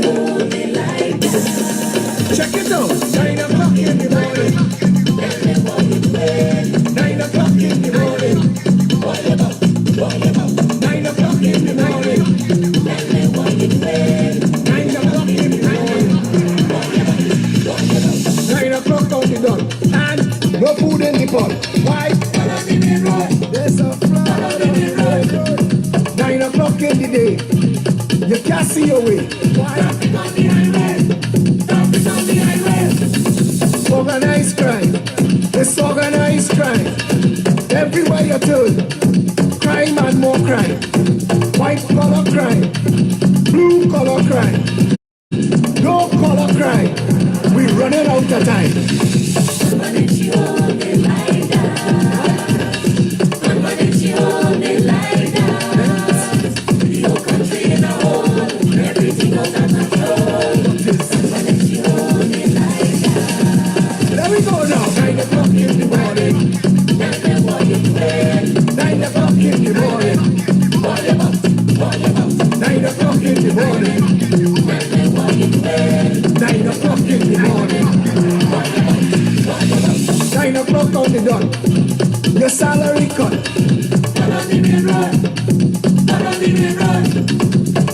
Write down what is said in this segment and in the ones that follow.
hold me like that. Check it out. 9 o'clock in the morning. 9 o'clock in the morning. 9 o'clock in the morning. 9 o'clock in the morning. 9 o'clock on the dot. And no food in the pot. Why? There's a flood on the road. 9 o'clock in the day. You can't see your way. Why? Traffic on the highway. Traffic on the highway. Organized crime. It's organized crime. Everywhere you turn. Crime and more crime. White collar crime. Blue collar crime. No collar crime. We're running out of time. Why did she hold me like that? Why did she hold me like that? The whole country in a hole. Everything out of control. Why did she hold me like that? There we go now. 9 o'clock in the morning. 9 o'clock in the morning. 9 o'clock in the morning. 9 o'clock in the morning. 9 o'clock on the dot. Your salary cut.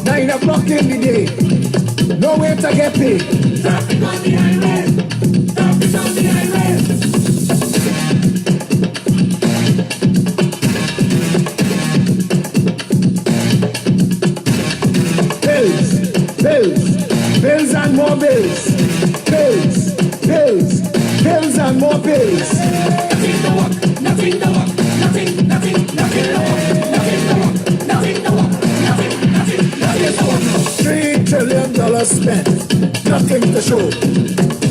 9 o'clock in the day. Nowhere to get paid. Traffic on the highway. Traffic on the highway. Bills, bills, bills and more bills. Bills, bills, bills and more bills. Nothing to work. Nothing to work. Nothing to work. Nothing to work. Nothing to work. Nothing to work. $3 trillion spent, nothing to show.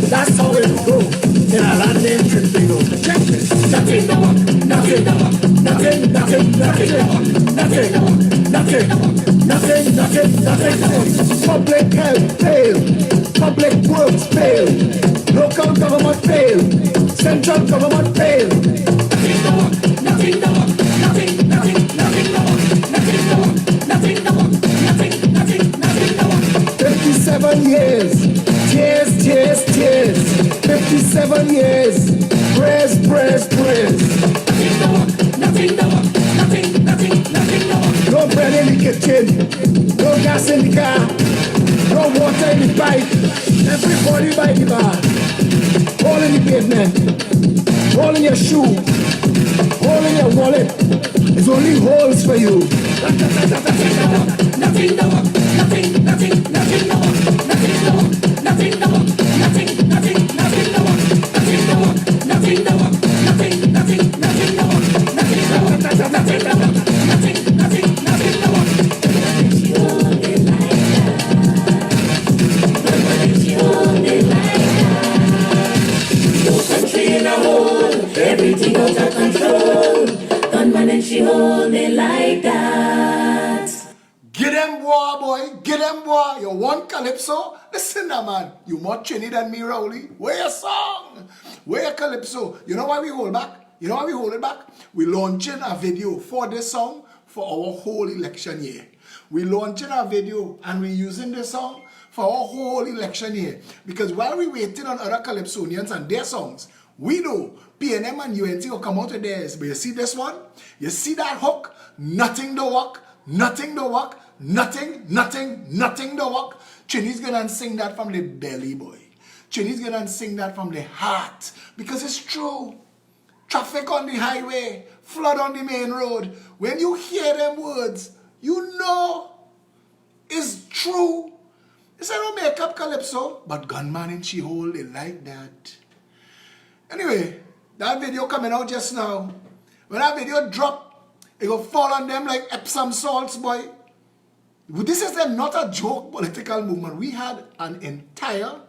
That's how it go in a land named Trinidad. Check this. Nothing to work. Nothing to work. Nothing to work. Public health fail. Public works fail. Local government fail. Central government fail. Nothing to work. Nothing to work. Nothing to work. Nothing to work. Nothing to work. Nothing to work. 57 years. Tears. 57 years. Prayers. Nothing to work. Nothing to work. Nothing to work. No bread in the kitchen. No gas in the car. No water in the pipe. Everybody by the bar. All in the pavement. All in your shoe. All in your wallet. There's only holes for you. Nothing to work. Nothing to work. Nothing to work. Nothing to work. Nothing to work. Nothing to work. Nothing to work. Nothing to work. Nothing to work. Nothing to work. Nothing to work. Nothing to work. Nothing to work. She hold me like that. Why did she hold me like that? No country in a hole. Everything out of control. Gunman and she hold me like that. Get them boy. Get them boy. You want Calypso? Listen now, man. You more Trini than me, Rowley. Where your song? Where your Calypso? You know why we hold back? You know why we hold it back? We're launching a video for this song for our whole election year. We're launching a video and we're using this song for our whole election year. Because while we're waiting on other Calypsonians and their songs, we know PNM and UNT will come out with theirs. But you see this one? You see that hook? Nothing to work. Nothing to work. Nothing to work. Trini's gonna sing that from the belly, boy. Trini's gonna sing that from the heart. Because it's true. Traffic on the highway, flood on the main road. When you hear them words, you know it's true. It's a no makeup Calypso, but gunman and she hold it like that. Anyway, that video coming out just now. When that video drop, it will fall on them like Epsom salts, boy. This is not a joke political movement. We had an entire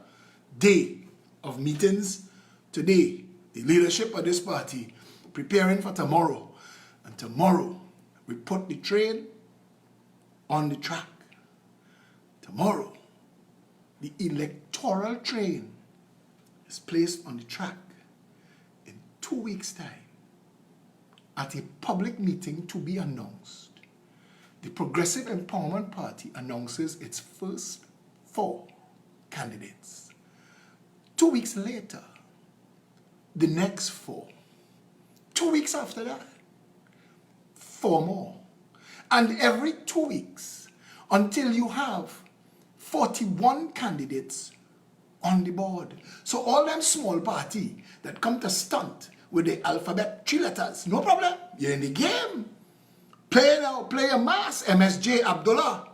day of meetings today. The leadership of this party preparing for tomorrow. And tomorrow, we put the train on the track. Tomorrow, the electoral train is placed on the track in 2 weeks' time at a public meeting to be announced. The Progressive Empowerment Party announces its first 4 candidates. 2 weeks later, the next 4. 2 weeks after that, 4 more. And every 2 weeks until you have 41 candidates on the board. So all them small party that come to stunt with the alphabet 3 letters, no problem. You're in the game. Play now, play a mass, MSJ Abdullah.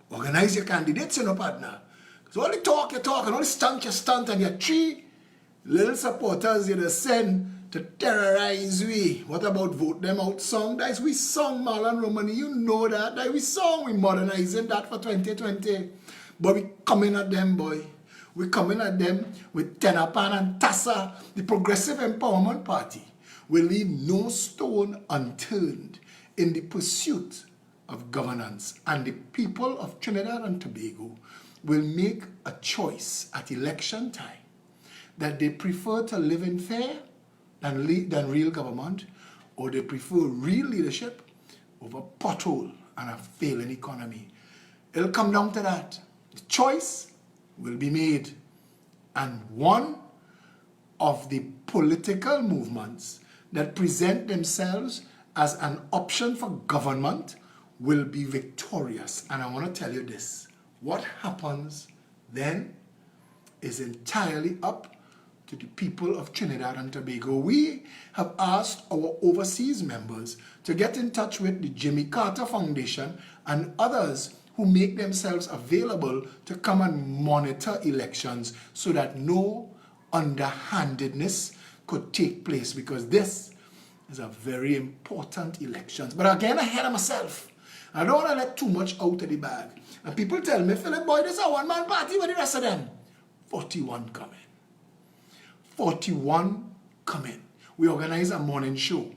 Organize your candidates, you know, partner. So all the talk you talk and all the stunt you stunt and your 3 little supporters you just send to terrorize we. What about vote them out song? That's we song Marlon Romani, you know that. That we song, we modernizing that for 2020. But we coming at them, boy. We coming at them with Tenapan and Tassa. The Progressive Empowerment Party will leave no stone unturned in the pursuit of governance. And the people of Trinidad and Tobago will make a choice at election time that they prefer to live in fair than real government, or they prefer real leadership over pothole and a failing economy. It'll come down to that. The choice will be made. And one of the political movements that present themselves as an option for government will be victorious. And I want to tell you this. What happens then is entirely up to the people of Trinidad and Tobago. We have asked our overseas members to get in touch with the Jimmy Carter Foundation and others who make themselves available to come and monitor elections so that no underhandedness could take place, because this is a very important election. But again, ahead of myself, I don't want to let too much out of the bag. And people tell me, Philip, boy, this is a one-man party with the rest of them. 41 coming. 41 coming. We organize a morning show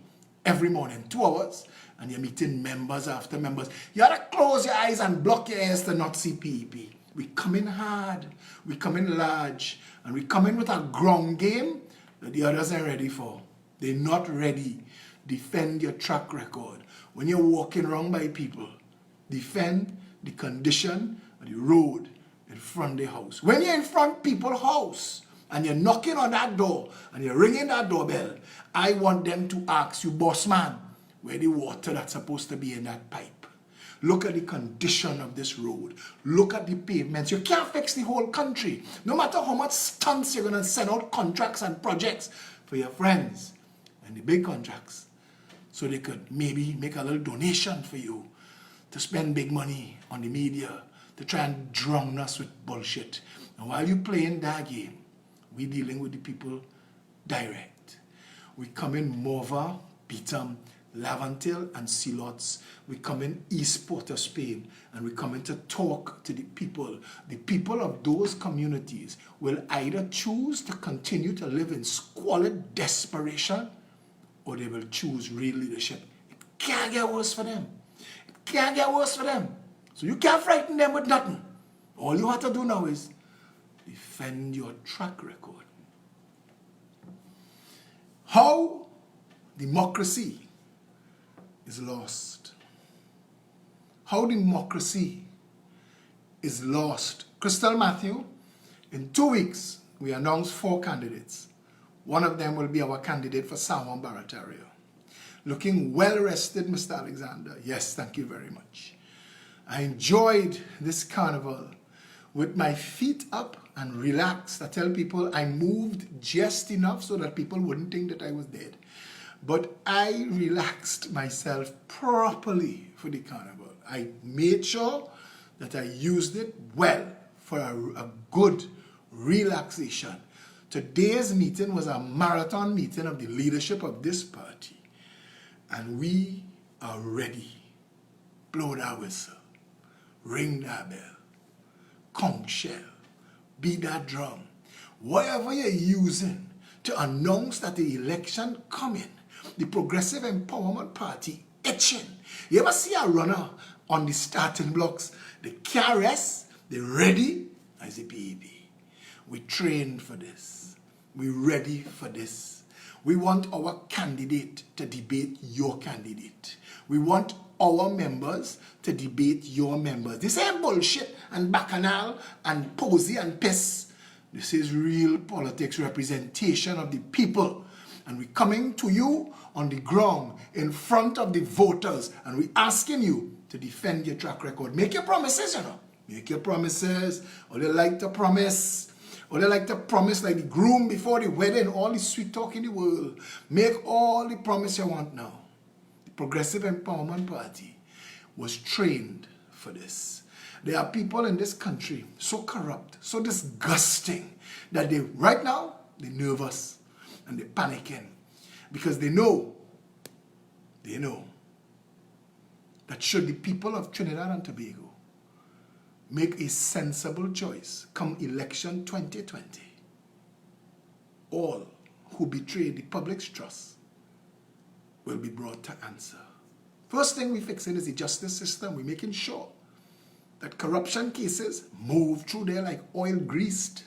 every morning, 2 hours, and you're meeting members after members. You have to close your eyes and block your ears to not see PEP. We come in hard, we come in large, and we come in with a ground game that the others are ready for. They're not ready. Defend your track record. When you're walking around by people, defend the condition of the road in front of the house. When you're in front of people's house, and you're knocking on that door, and you're ringing that doorbell, I want them to ask you, boss man, where the water that's supposed to be in that pipe. Look at the condition of this road. Look at the pavements. You can't fix the whole country. No matter how much stunts you're going to send out contracts and projects for your friends and the big contracts, so they could maybe make a little donation for you to spend big money on the media to try and drown us with bullshit. And while you're playing that game, we're dealing with the people direct. We come in Morva, Beetham, Laventille, and Silots. We come in East Port of Spain, and we come in to talk to the people. The people of those communities will either choose to continue to live in squalid desperation, or they will choose real leadership. It can't get worse for them. It can't get worse for them. So you can't frighten them with nothing. All you have to do now is defend your track record. How democracy is lost. How democracy is lost. Crystal Matthew, in 2 weeks, we announced 4 candidates. One of them will be our candidate for Salmon Barataria. Looking well rested, Mr. Alexander. Yes, thank you very much. I enjoyed this carnival with my feet up and relaxed. I tell people I moved just enough so that people wouldn't think that I was dead. But I relaxed myself properly for the carnival. I made sure that I used it well for a good relaxation. Today's meeting was a marathon meeting of the leadership of this party. And we are ready. Blow that whistle. Ring that bell. Conch shell. Beat that drum. Whatever you're using to announce that the election coming, the Progressive Empowerment Party itching. You ever see a runner on the starting blocks? They can't rest. They're ready as a PEP. We trained for this. We're ready for this. We want our candidate to debate your candidate. We want our members to debate your members. This ain't bullshit. and Bacchanal and Posey and Piss. This is real politics, representation of the people. And we're coming to you on the ground in front of the voters, and we're asking you to defend your track record. Make your promises, you know. Make your promises. All you like to promise. All you like to promise like the groom before the wedding. All the sweet talk in the world. Make all the promise you want now. The Progressive Empowerment Party was trained for this. There are people in this country so corrupt, so disgusting, that right now, they're nervous and they're panicking because they know that should the people of Trinidad and Tobago make a sensible choice come election 2020, all who betray the public's trust will be brought to answer. First thing we're fixing is the justice system. We're making sure that corruption cases move through there like oil greased.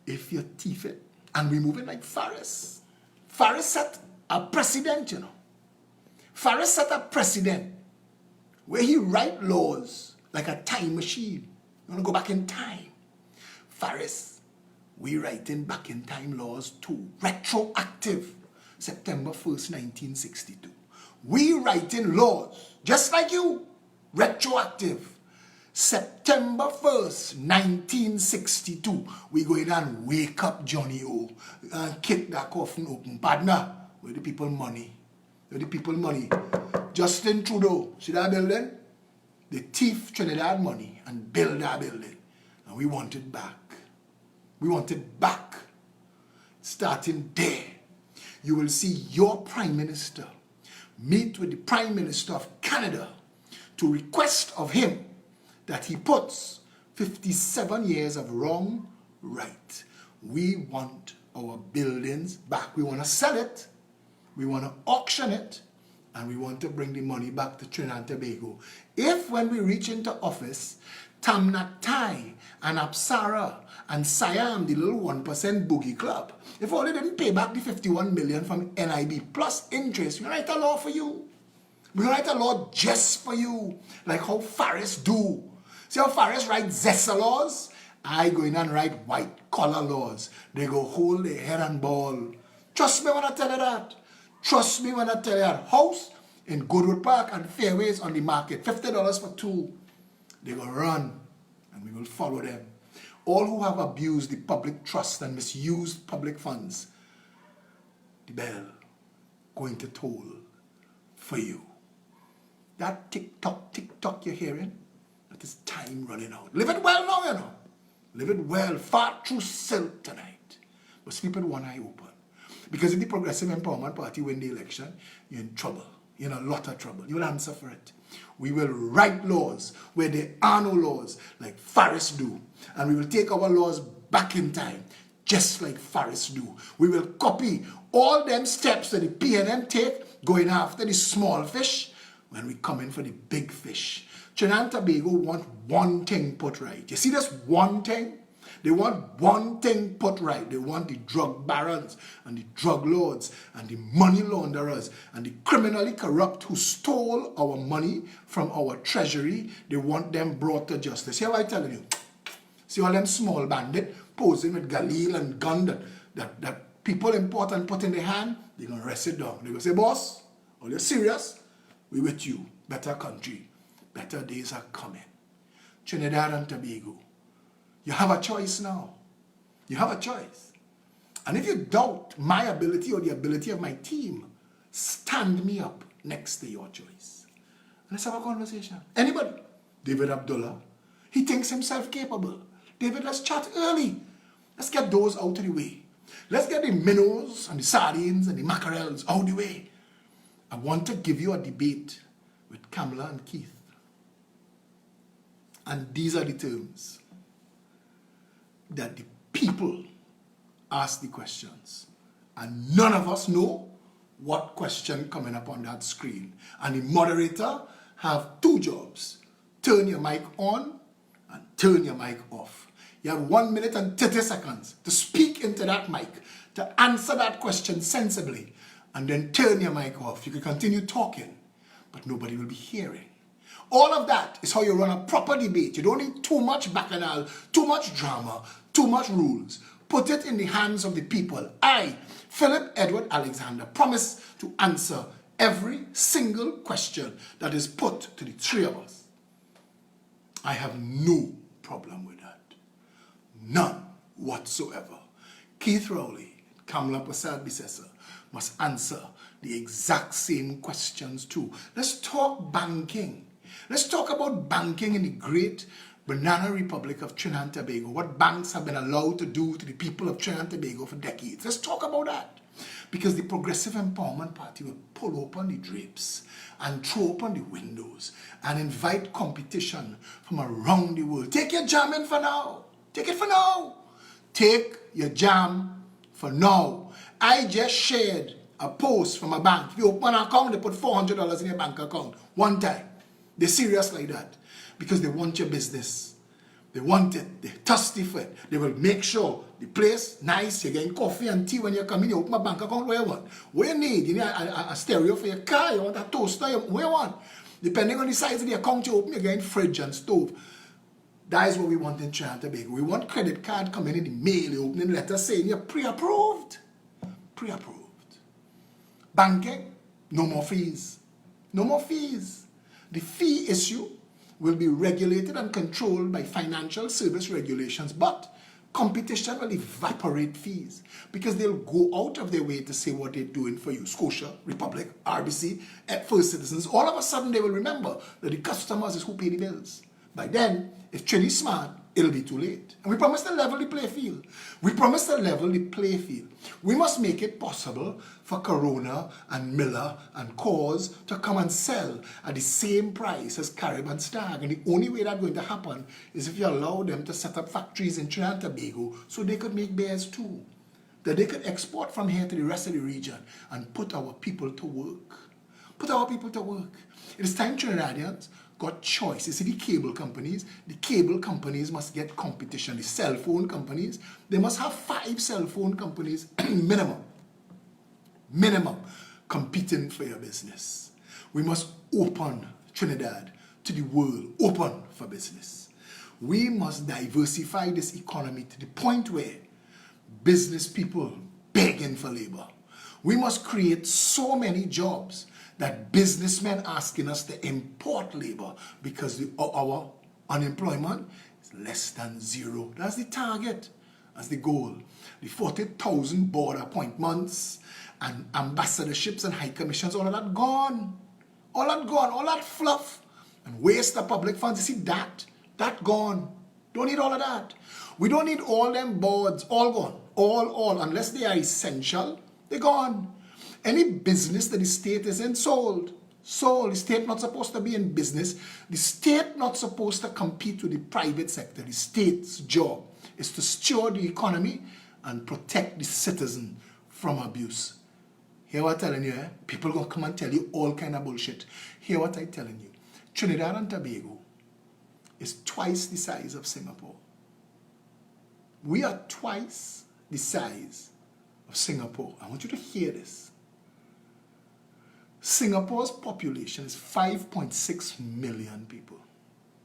If you thief it, and we're moving like Faris. Faris set a precedent, you know. Faris set a precedent where he write laws like a time machine. You want to go back in time. Faris, we writing back in time laws too. Retroactive. September 1st, 1962. We writing laws, just like you. Retroactive. September 1st, 1962. We go in and wake up Johnny O and kick that coffin open. Partner, where the people money? Where the people money? Justin Trudeau, see that building? They thief Trinidad money and build that building. And we want it back. We want it back. Starting there, you will see your Prime Minister meet with the Prime Minister of Canada to request of him that he puts 57 years of wrong right. We want our buildings back. We want to sell it. We want to auction it. And we want to bring the money back to Trinidad and Tobago. If when we reach into office, Tamnak Thai and Apsara and Siam, the little 1% boogie club, if only didn't pay back the 51 million from NIB plus interest, we're going to write a law for you. We're going to write a law just for you, like how Faris do. See how Faris write Zessa laws? I go in and write white collar laws. They go hold their head and ball. Trust me when I tell you that. Trust me when I tell you that. House in Goodwood Park and Fairways on the market, $50 for two. They go run and we will follow them. All who have abused the public trust and misused public funds, the bell going to toll for you. That tick-tock you're hearing, that is time running out. Live it well now, you know. Live it well, far through silk tonight. But sleep with one eye open. Because if the Progressive Empowerment Party win the election, you're in trouble. You're in a lot of trouble. You'll answer for it. We will write laws where there are no laws, like Faris do. And we will take our laws back in time, just like Faris do. We will copy all them steps that the PNM take, going after the small fish, when we come in for the big fish. Trinidad and Tobago want one thing put right. You see this one thing? They want one thing put right. They want the drug barons and the drug lords and the money launderers and the criminally corrupt who stole our money from our treasury. They want them brought to justice. Here I telling you. See all them small bandits posing with galil and gun that people important put in their hand, they're going to rest it down. They're going to say, boss, are you serious? We with you. Better country. Better days are coming. Trinidad and Tobago. You have a choice now. You have a choice. And if you doubt my ability or the ability of my team, stand me up next to your choice. And let's have a conversation. Anybody? David Abdullah. He thinks himself capable. David, let's chat early. Let's get those out of the way. Let's get the minnows and the sardines and the mackerels out of the way. I want to give you a debate with Kamala and Keith. And these are the terms that the people ask the questions. And none of us know what question coming up on that screen. And the moderator have two jobs. Turn your mic on and turn your mic off. You have 1 minute and 30 seconds to speak into that mic, to answer that question sensibly, and then turn your mic off. You can continue talking, but nobody will be hearing. All of that is how you run a proper debate. You don't need too much bacchanal, too much drama, too much rules. Put it in the hands of the people. I, Philip Edward Alexander, promise to answer every single question that is put to the three of us. I have no problem with that. None whatsoever. Keith Rowley, Kamala Prasad Bisesa must answer the exact same questions too. Let's talk banking. Let's talk about banking in the great Banana Republic of Trinidad and Tobago. What banks have been allowed to do to the people of Trinidad and Tobago for decades. Let's talk about that. Because the Progressive Empowerment Party will pull open the drapes and throw open the windows and invite competition from around the world. Take your jam in for now. Take it for now. Take your jam for now. I just shared a post from a bank. If you open an account, they put $400 in your bank account one time. They're serious like that because they want your business. They want it. They're thirsty for it. They will make sure the place nice. You're getting coffee and tea when you come in. You open a bank account. What you want? What you need? You need a stereo for your car. You want a toaster. What you want? Depending on the size of the account you open, you're getting fridge and stove. That is what we want in Trinidad and Tobago. We want credit card coming in the mail. You opening letter saying you're pre-approved. Pre-approved. Banking, no more fees. No more fees. The fee issue will be regulated and controlled by financial service regulations, but competition will evaporate fees because they'll go out of their way to say what they're doing for you. Scotia, Republic, RBC, at First Citizens, all of a sudden they will remember that the customers is who pay the bills. By then, if Trini's smart, it'll be too late. And we promise to level the play field. We promise to level the play field. We must make it possible for Corona and Miller and Coors to come and sell at the same price as Carib and Stag. And the only way that's going to happen is if you allow them to set up factories in Trinidad and Tobago so they could make beers too. That they could export from here to the rest of the region and put our people to work. Put our people to work. It is time Trinidadians got choice. You see the cable companies must get competition. The cell phone companies, they must have 5 cell phone companies minimum competing for your business. We must open Trinidad to the world, open for business. We must diversify this economy to the point where business people begging for labor. We must create so many jobs that businessmen asking us to import labor because our unemployment is less than 0. That's the target. That's the goal. The 40,000 board appointments and ambassadorships and high commissions, all of that gone. All that gone. All that fluff and waste of public funds. You see that gone. Don't need all of that. We don't need all them boards. All gone. All. Unless they are essential, they're gone. Any business that the state is in, sold. The state not supposed to be in business. The state not supposed to compete with the private sector. The state's job is to steward the economy and protect the citizen from abuse. Hear what I'm telling you, eh? People gonna come and tell you all kind of bullshit. Hear what I'm telling you. Trinidad and Tobago is twice the size of Singapore. We are twice the size of Singapore. I want you to hear this. Singapore's population is 5.6 million people.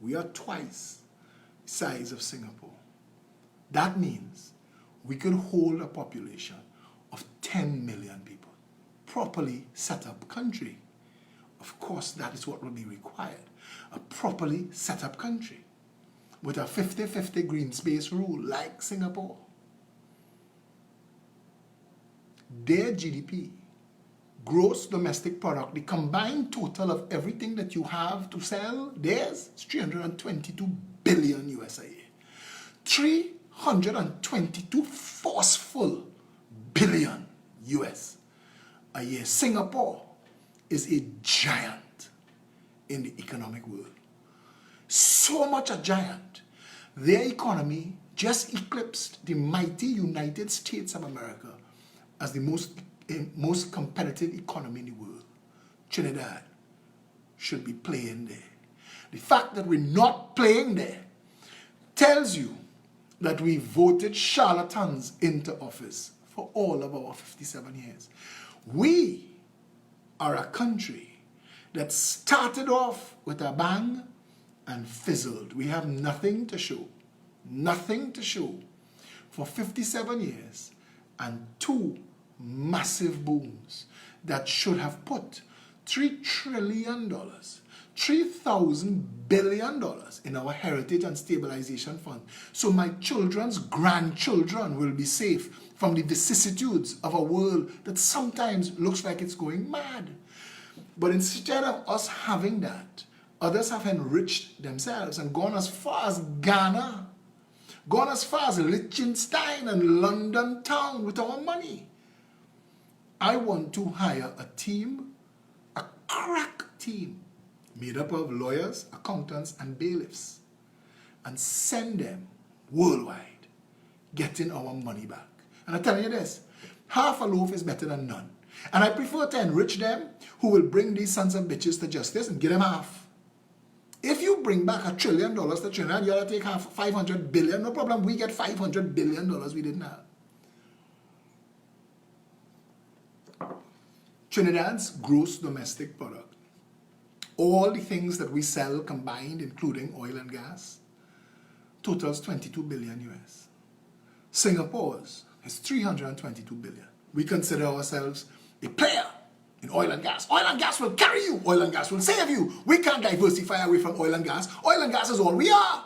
We are twice the size of Singapore. That means we could hold a population of 10 million people. Properly set up country. Of course, that is what will be required. A properly set up country with a 50-50 green space rule like Singapore. Their GDP, gross domestic product, the combined total of everything that you have to sell, theirs is 322 billion US a year. 322 forceful billion US a year. Singapore is a giant in the economic world. So much a giant. Their economy just eclipsed the mighty United States of America as the most competitive economy in the world. Trinidad should be playing there. The fact that we're not playing there tells you that we voted charlatans into office for all of our 57 years. We are a country that started off with a bang and fizzled. We have nothing to show. Nothing to show for 57 years and two massive booms that should have put $3 trillion, $3,000 billion in our heritage and stabilization fund. So my children's grandchildren will be safe from the vicissitudes of a world that sometimes looks like it's going mad. But instead of us having that, others have enriched themselves and gone as far as Ghana, gone as far as Liechtenstein and London town with our money. I want to hire a team, a crack team, made up of lawyers, accountants, and bailiffs, and send them worldwide, getting our money back. And I'm telling you this, half a loaf is better than none. And I prefer to enrich them who will bring these sons of bitches to justice and give them half. If you bring back $1 trillion to Trinidad, you ought to take half, 500 billion. No problem, we get $500 billion we didn't have. Trinidad's gross domestic product, all the things that we sell combined, including oil and gas, totals 22 billion US. Singapore's is 322 billion. We consider ourselves a player in oil and gas. Oil and gas will carry you. Oil and gas will save you. We can't diversify away from oil and gas. Oil and gas is all we are.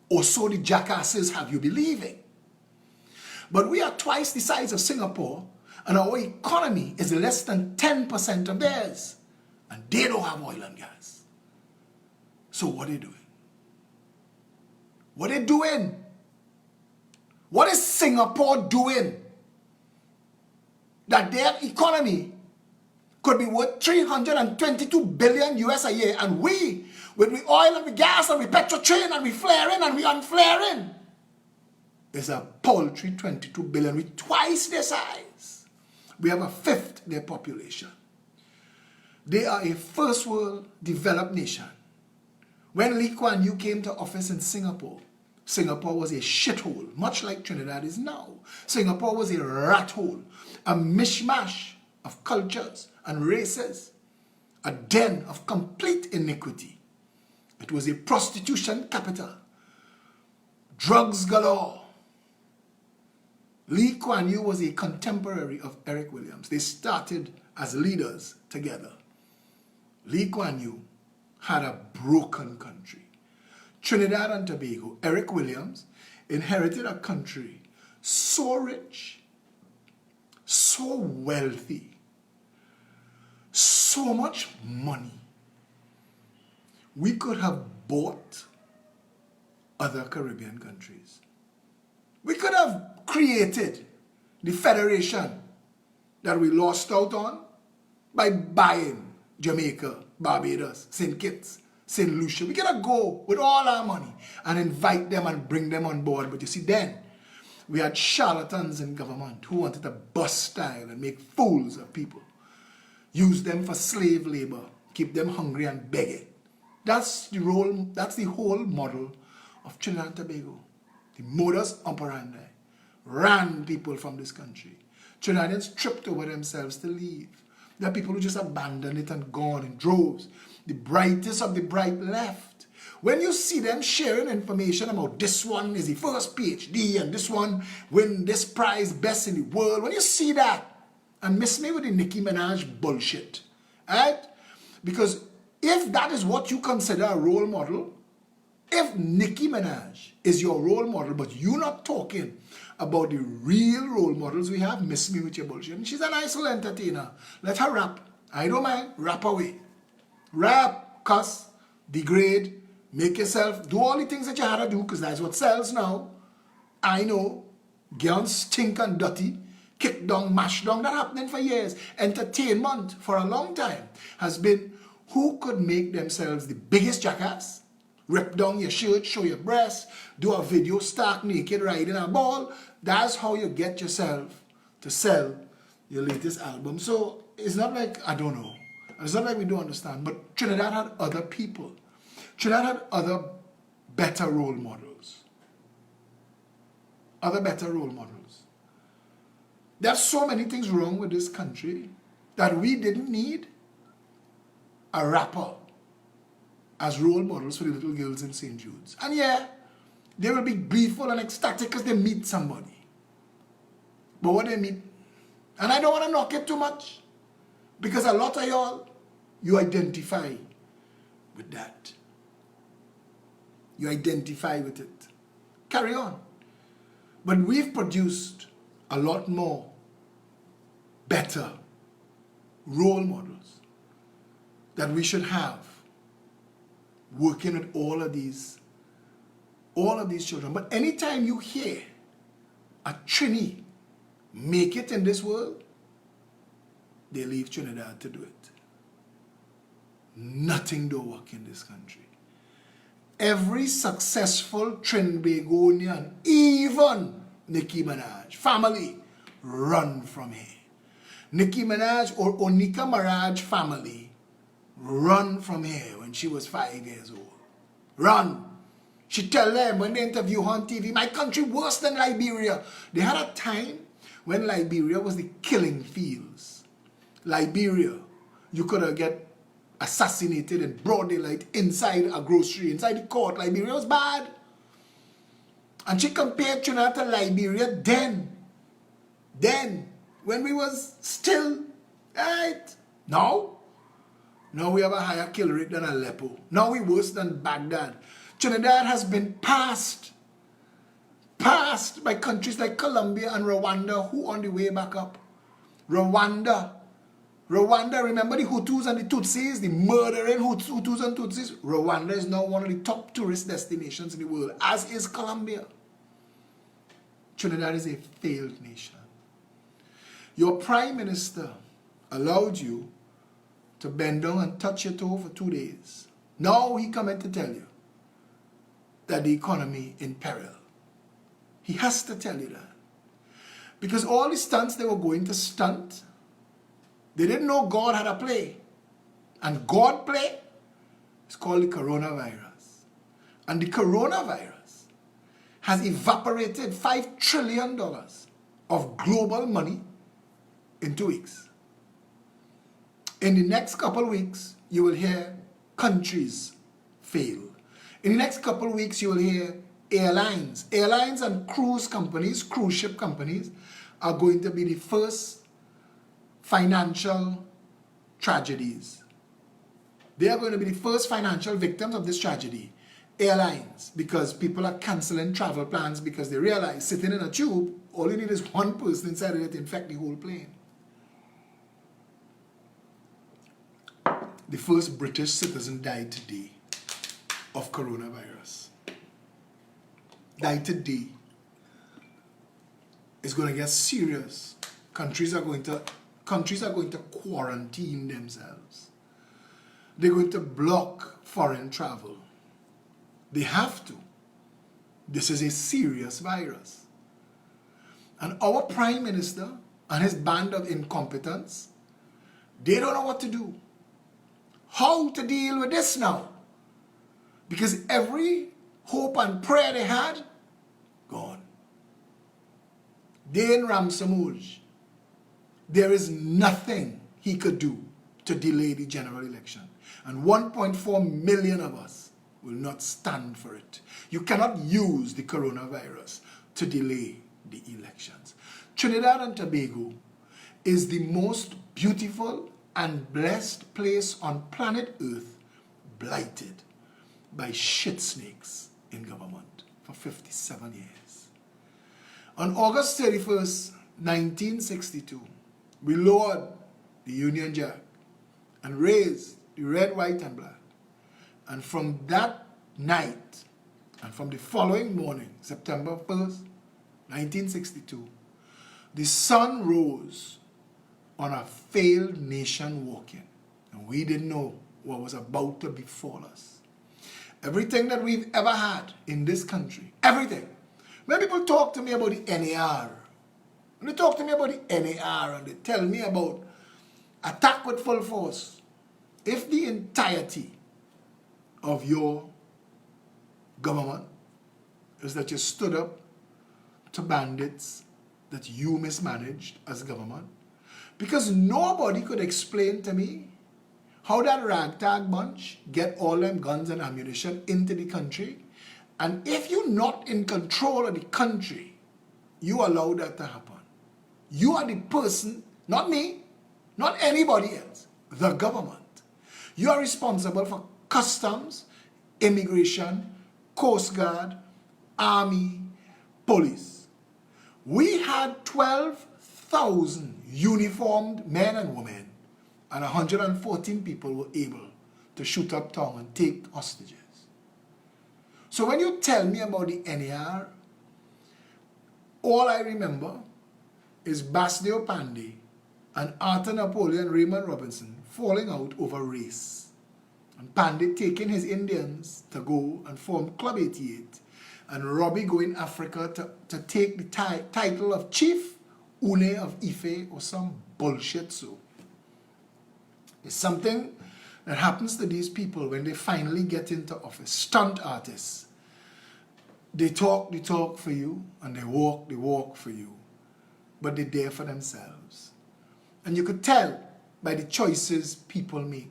Or so the jackasses have you believing. But we are twice the size of Singapore, and our economy is less than 10% of theirs. And they don't have oil and gas. So what are they doing? What are they doing? What is Singapore doing that their economy could be worth 322 billion US a year, and we, with we oil and we gas and we petrotrain and we flaring and we unflaring, is a paltry 22 billion. We twice their size. We have a fifth their population. They are a first world developed nation. When Lee Kuan Yew came to office in Singapore, Singapore was a shithole, much like Trinidad is now. Singapore was a rat hole, a mishmash of cultures and races, a den of complete iniquity. It was a prostitution capital, drugs galore. Lee Kuan Yew was a contemporary of Eric Williams. They started as leaders together. Lee Kuan Yew had a broken country. Trinidad and Tobago, Eric Williams, inherited a country so rich, so wealthy, so much money. We could have bought other Caribbean countries. We could have created the federation that we lost out on by buying Jamaica, Barbados, St. Kitts, St. Lucia. We gotta go with all our money and invite them and bring them on board. But you see, then we had charlatans in government who wanted to bust style and make fools of people, use them for slave labor, keep them hungry and begging. That's the whole model of Trinidad and Tobago. The modus operandi ran people from this country. Trinidadians tripped over themselves to leave. There are people who just abandoned it and gone in droves. The brightest of the bright left. When you see them sharing information about this one is the first PhD and this one win this prize best in the world, when you see that, and miss me with the Nicki Minaj bullshit, right? Because if that is what you consider a role model, if Nicki Minaj is your role model, but you're not talking about the real role models we have, miss me with your bullshit. And she's a nice little entertainer. Let her rap. I don't mind. Rap away. Rap, cuss, degrade, make yourself, do all the things that you had to do, because that's what sells now. I know. Girls stink and dirty. Kick down, mash down. That happening for years. Entertainment for a long time has been who could make themselves the biggest jackass, rip down your shirt, show your breasts, do a video stark naked riding a ball. That's how you get yourself to sell your latest album. So it's not like, I don't know. It's not like we don't understand. But Trinidad had other people. Trinidad had other better role models. Other better role models. There's so many things wrong with this country that we didn't need. a rapper as role models for the little girls in St. Jude's. And yeah, they will be gleeful and ecstatic because they meet somebody. But what they meet, and I don't want to knock it too much, because a lot of y'all, you identify with that. You identify with it. Carry on. But we've produced a lot more better role models that we should have working with all of these children. But anytime you hear a Trini make it in this world, they leave Trinidad to do it. Nothing do work in this country. Every successful Trinbagonian, even Nicki Minaj family, run from here. Nicki Minaj or Onika Maraj family run from here when she was 5 years old. Run. She tell them when they interview her on TV, my country worse than Liberia. They had a time when Liberia was the killing fields. Liberia, you could get assassinated in broad daylight inside a grocery, inside the court. Liberia was bad. And she compared Trinidad to Liberia then, when we was still, right? Now we have a higher kill rate than Aleppo. Now we worse than Baghdad. Trinidad has been passed by countries like Colombia and Rwanda, who on the way back up. Rwanda, remember the Hutus and the Tutsis, the murdering Hutus and Tutsis? Rwanda is now one of the top tourist destinations in the world, as is Colombia. Trinidad is a failed nation. Your prime minister allowed you to bend down and touch your toe for 2 days. Now he coming to tell you that the economy in peril. He has to tell you that. Because all the stunts they were going to stunt, they didn't know God had a play. And God play is called the coronavirus. And the coronavirus has evaporated $5 trillion of global money in 2 weeks. In the next couple of weeks, you will hear countries fail. In the next couple of weeks, you will hear airlines and cruise ship companies are going to be the first financial tragedies. They are going to be the first financial victims of this tragedy. Airlines, because people are canceling travel plans because they realize sitting in a tube, all you need is one person inside of it to infect the whole plane. The first British citizen died today of coronavirus. Died today. It's going to get serious. Countries are going to quarantine themselves. They're going to block foreign travel. They have to. This is a serious virus. And our prime minister and his band of incompetents, they don't know what to do. How to deal with this now? Because every hope and prayer they had, gone. Dane Ramsamouj, there is nothing he could do to delay the general election. And 1.4 million of us will not stand for it. You cannot use the coronavirus to delay the elections. Trinidad and Tobago is the most beautiful and blessed place on planet Earth, blighted by shit snakes in government for 57 years. On August 31st, 1962, we lowered the Union Jack and raised the red, white, and black. And from that night, and from the following morning, September 1st, 1962, the sun rose on a failed nation walking. And we didn't know what was about to befall us. Everything that we've ever had in this country, everything. When people talk to me about the NAR, when they talk to me about the NAR and they tell me about attack with full force, if the entirety of your government is that you stood up to bandits that you mismanaged as government, because nobody could explain to me how that ragtag bunch get all them guns and ammunition into the country. And if you're not in control of the country, you allow that to happen. You are the person, not me, not anybody else, the government. You are responsible for customs, immigration, Coast Guard, Army, police. We had 12,000 uniformed men and women, and 114 people were able to shoot up town and take hostages. So when you tell me about the NAR, all I remember is Basdeo Panday and Arthur Napoleon Raymond Robinson falling out over race. And Panday taking his Indians to go and form Club 88, and Robbie going Africa to take the title of Chief Une of Ife or some bullshit so. It's something that happens to these people when they finally get into office. Stunt artists. They talk for you, and they walk for you. But they're there for themselves. And you could tell by the choices people make.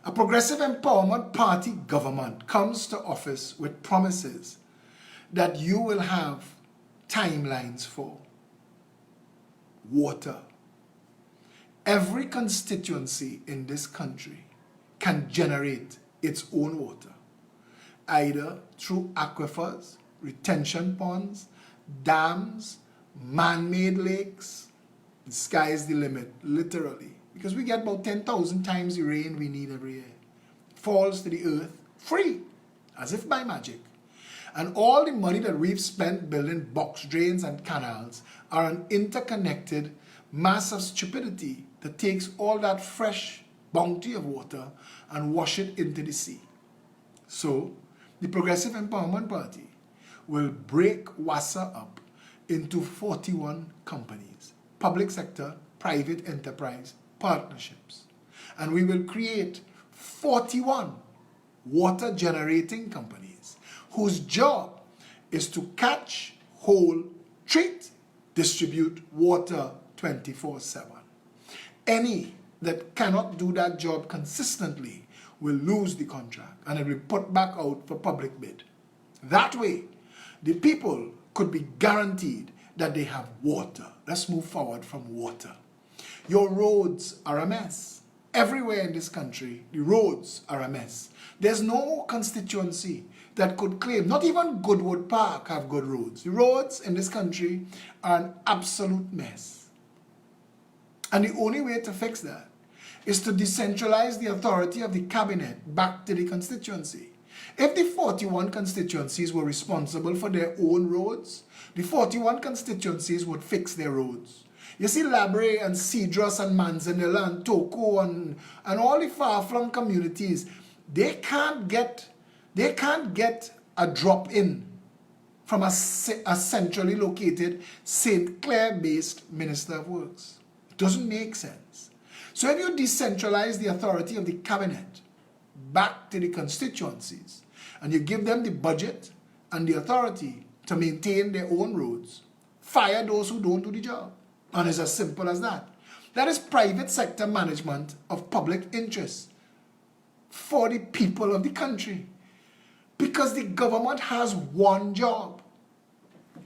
A progressive empowerment party government comes to office with promises that you will have timelines for. Water. Every constituency in this country can generate its own water, either through aquifers, retention ponds, dams, man-made lakes. The sky is the limit, literally. Because we get about 10,000 times the rain we need every year. It falls to the earth free, as if by magic. And all the money that we've spent building box drains and canals are an interconnected mass of stupidity that takes all that fresh bounty of water and wash it into the sea. So, the Progressive Empowerment Party will break WASA up into 41 companies, public sector, private enterprise, partnerships. And we will create 41 water generating companies whose job is to catch, hold, treat, distribute water 24/7. Any that cannot do that job consistently will lose the contract and it will be put back out for public bid. That way, the people could be guaranteed that they have water. Let's move forward from water. Your roads are a mess. Everywhere in this country, the roads are a mess. There's no constituency that could claim, not even Goodwood Park have good roads. The roads in this country are an absolute mess. And the only way to fix that is to decentralize the authority of the cabinet back to the constituency. If the 41 constituencies were responsible for their own roads, the 41 constituencies would fix their roads. You see, Labre and Cedros and Manzanilla and Toko and all the far-flung communities, they can't get a drop-in from a centrally located St. Clair-based Minister of Works. It doesn't make sense. So if you decentralize the authority of the cabinet back to the constituencies, and you give them the budget and the authority to maintain their own roads, fire those who don't do the job. And it's as simple as that. That is private sector management of public interest for the people of the country. Because the government has one job.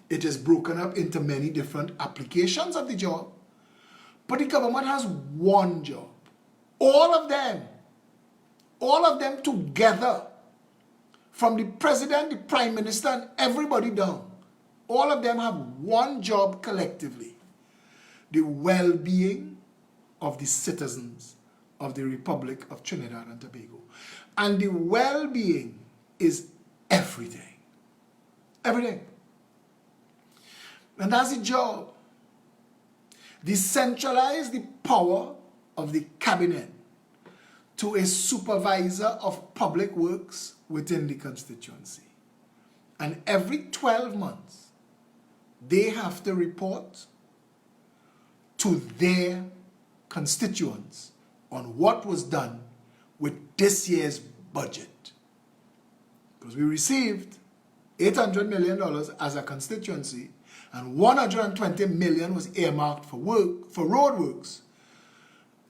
It is broken up into many different applications of the job. But the government has one job. All of them together, from the president, the prime minister, and everybody down, all of them have one job collectively: the well-being of the citizens of the Republic of Trinidad and Tobago. And the well-being is everything. Everything. And that's the job. Decentralize the power of the cabinet to a supervisor of public works within the constituency. And every 12 months, they have to report to their constituents on what was done with this year's budget. Because we received $800 million as a constituency, and $120 million was earmarked for road works,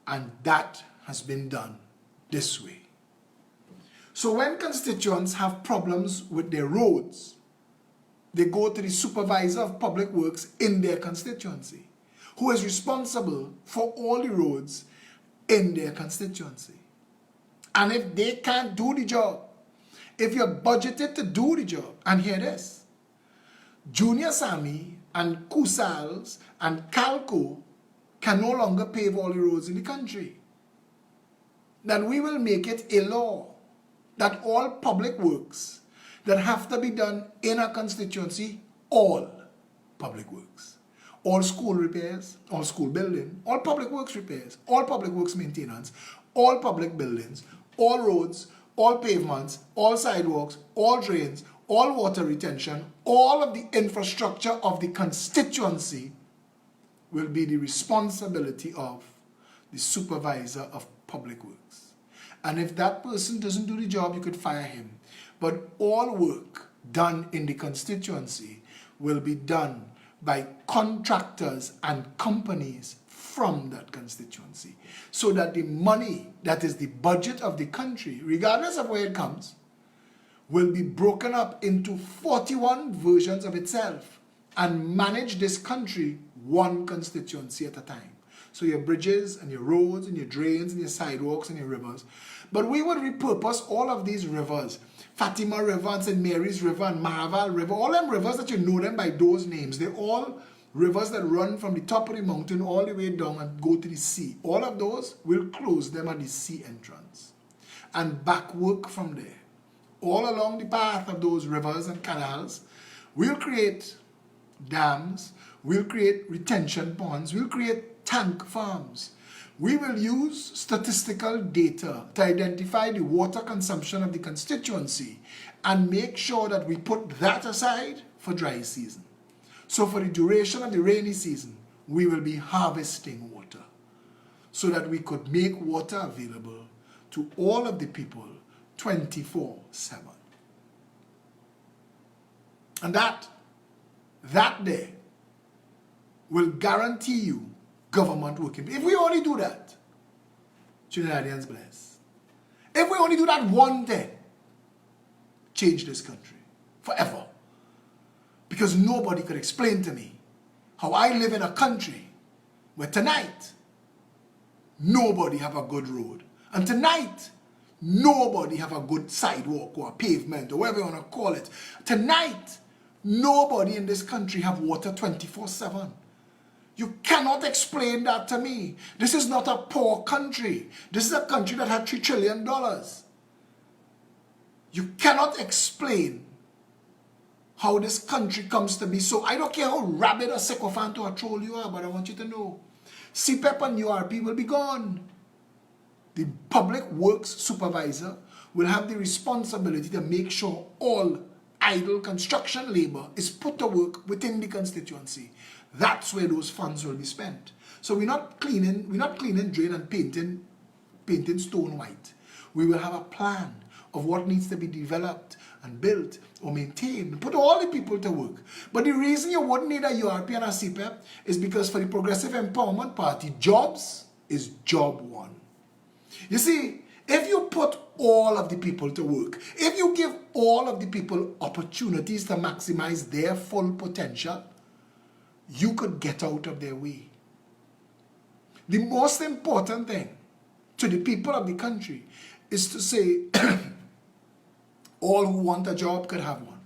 and that has been done this way. So when constituents have problems with their roads, they go to the supervisor of public works in their constituency, who is responsible for all the roads in their constituency. And if they can't do the job, if you're budgeted to do the job, and hear this, Junior Sammy and Kusals and Calco can no longer pave all the roads in the country. Then we will make it a law that all public works that have to be done in a constituency, all public works, all school repairs, all school building, all public works repairs, all public works maintenance, all public buildings, all roads, all pavements, all sidewalks, all drains, all water retention, all of the infrastructure of the constituency will be the responsibility of the supervisor of public works. And if that person doesn't do the job, you could fire him. But all work done in the constituency will be done by contractors and companies from that constituency, so that the money that is the budget of the country, regardless of where it comes, will be broken up into 41 versions of itself and manage this country one constituency at a time. So your bridges and your roads and your drains and your sidewalks and your rivers. But we would repurpose all of these rivers. Fatima River and St. Mary's River and Mahaval River, all them rivers that you know them by those names, they're all rivers that run from the top of the mountain all the way down and go to the sea. All of those, will close them at the sea entrance and back work from there. All along the path of those rivers and canals, we'll create dams, we'll create retention ponds, we'll create tank farms. We will use statistical data to identify the water consumption of the constituency and make sure that we put that aside for dry season. So for the duration of the rainy season, we will be harvesting water so that we could make water available to all of the people 24/7. And that there will guarantee you government working. If we only do that, Trinidadians bless. If we only do that one thing, change this country forever. Because nobody could explain to me how I live in a country where tonight, nobody have a good road. And tonight, nobody have a good sidewalk or a pavement or whatever you want to call it. Tonight, nobody in this country have water 24/7. You cannot explain that to me. This is not a poor country. This is a country that had $3 trillion. You cannot explain how this country comes to be so. I don't care how rabid or sycophant or a troll you are, but I want you to know, CPEP and URP will be gone. The public works supervisor will have the responsibility to make sure all idle construction labor is put to work within the constituency. That's where those funds will be spent. So we're not cleaning drain and painting stone white. We will have a plan of what needs to be developed and built or maintained. Put all the people to work. But the reason you wouldn't need a URP and a CPEP is because for the Progressive Empowerment Party, jobs is job one. You see, if you put all of the people to work, if you give all of the people opportunities to maximize their full potential, you could get out of their way. The most important thing to the people of the country is to say, all who want a job could have one.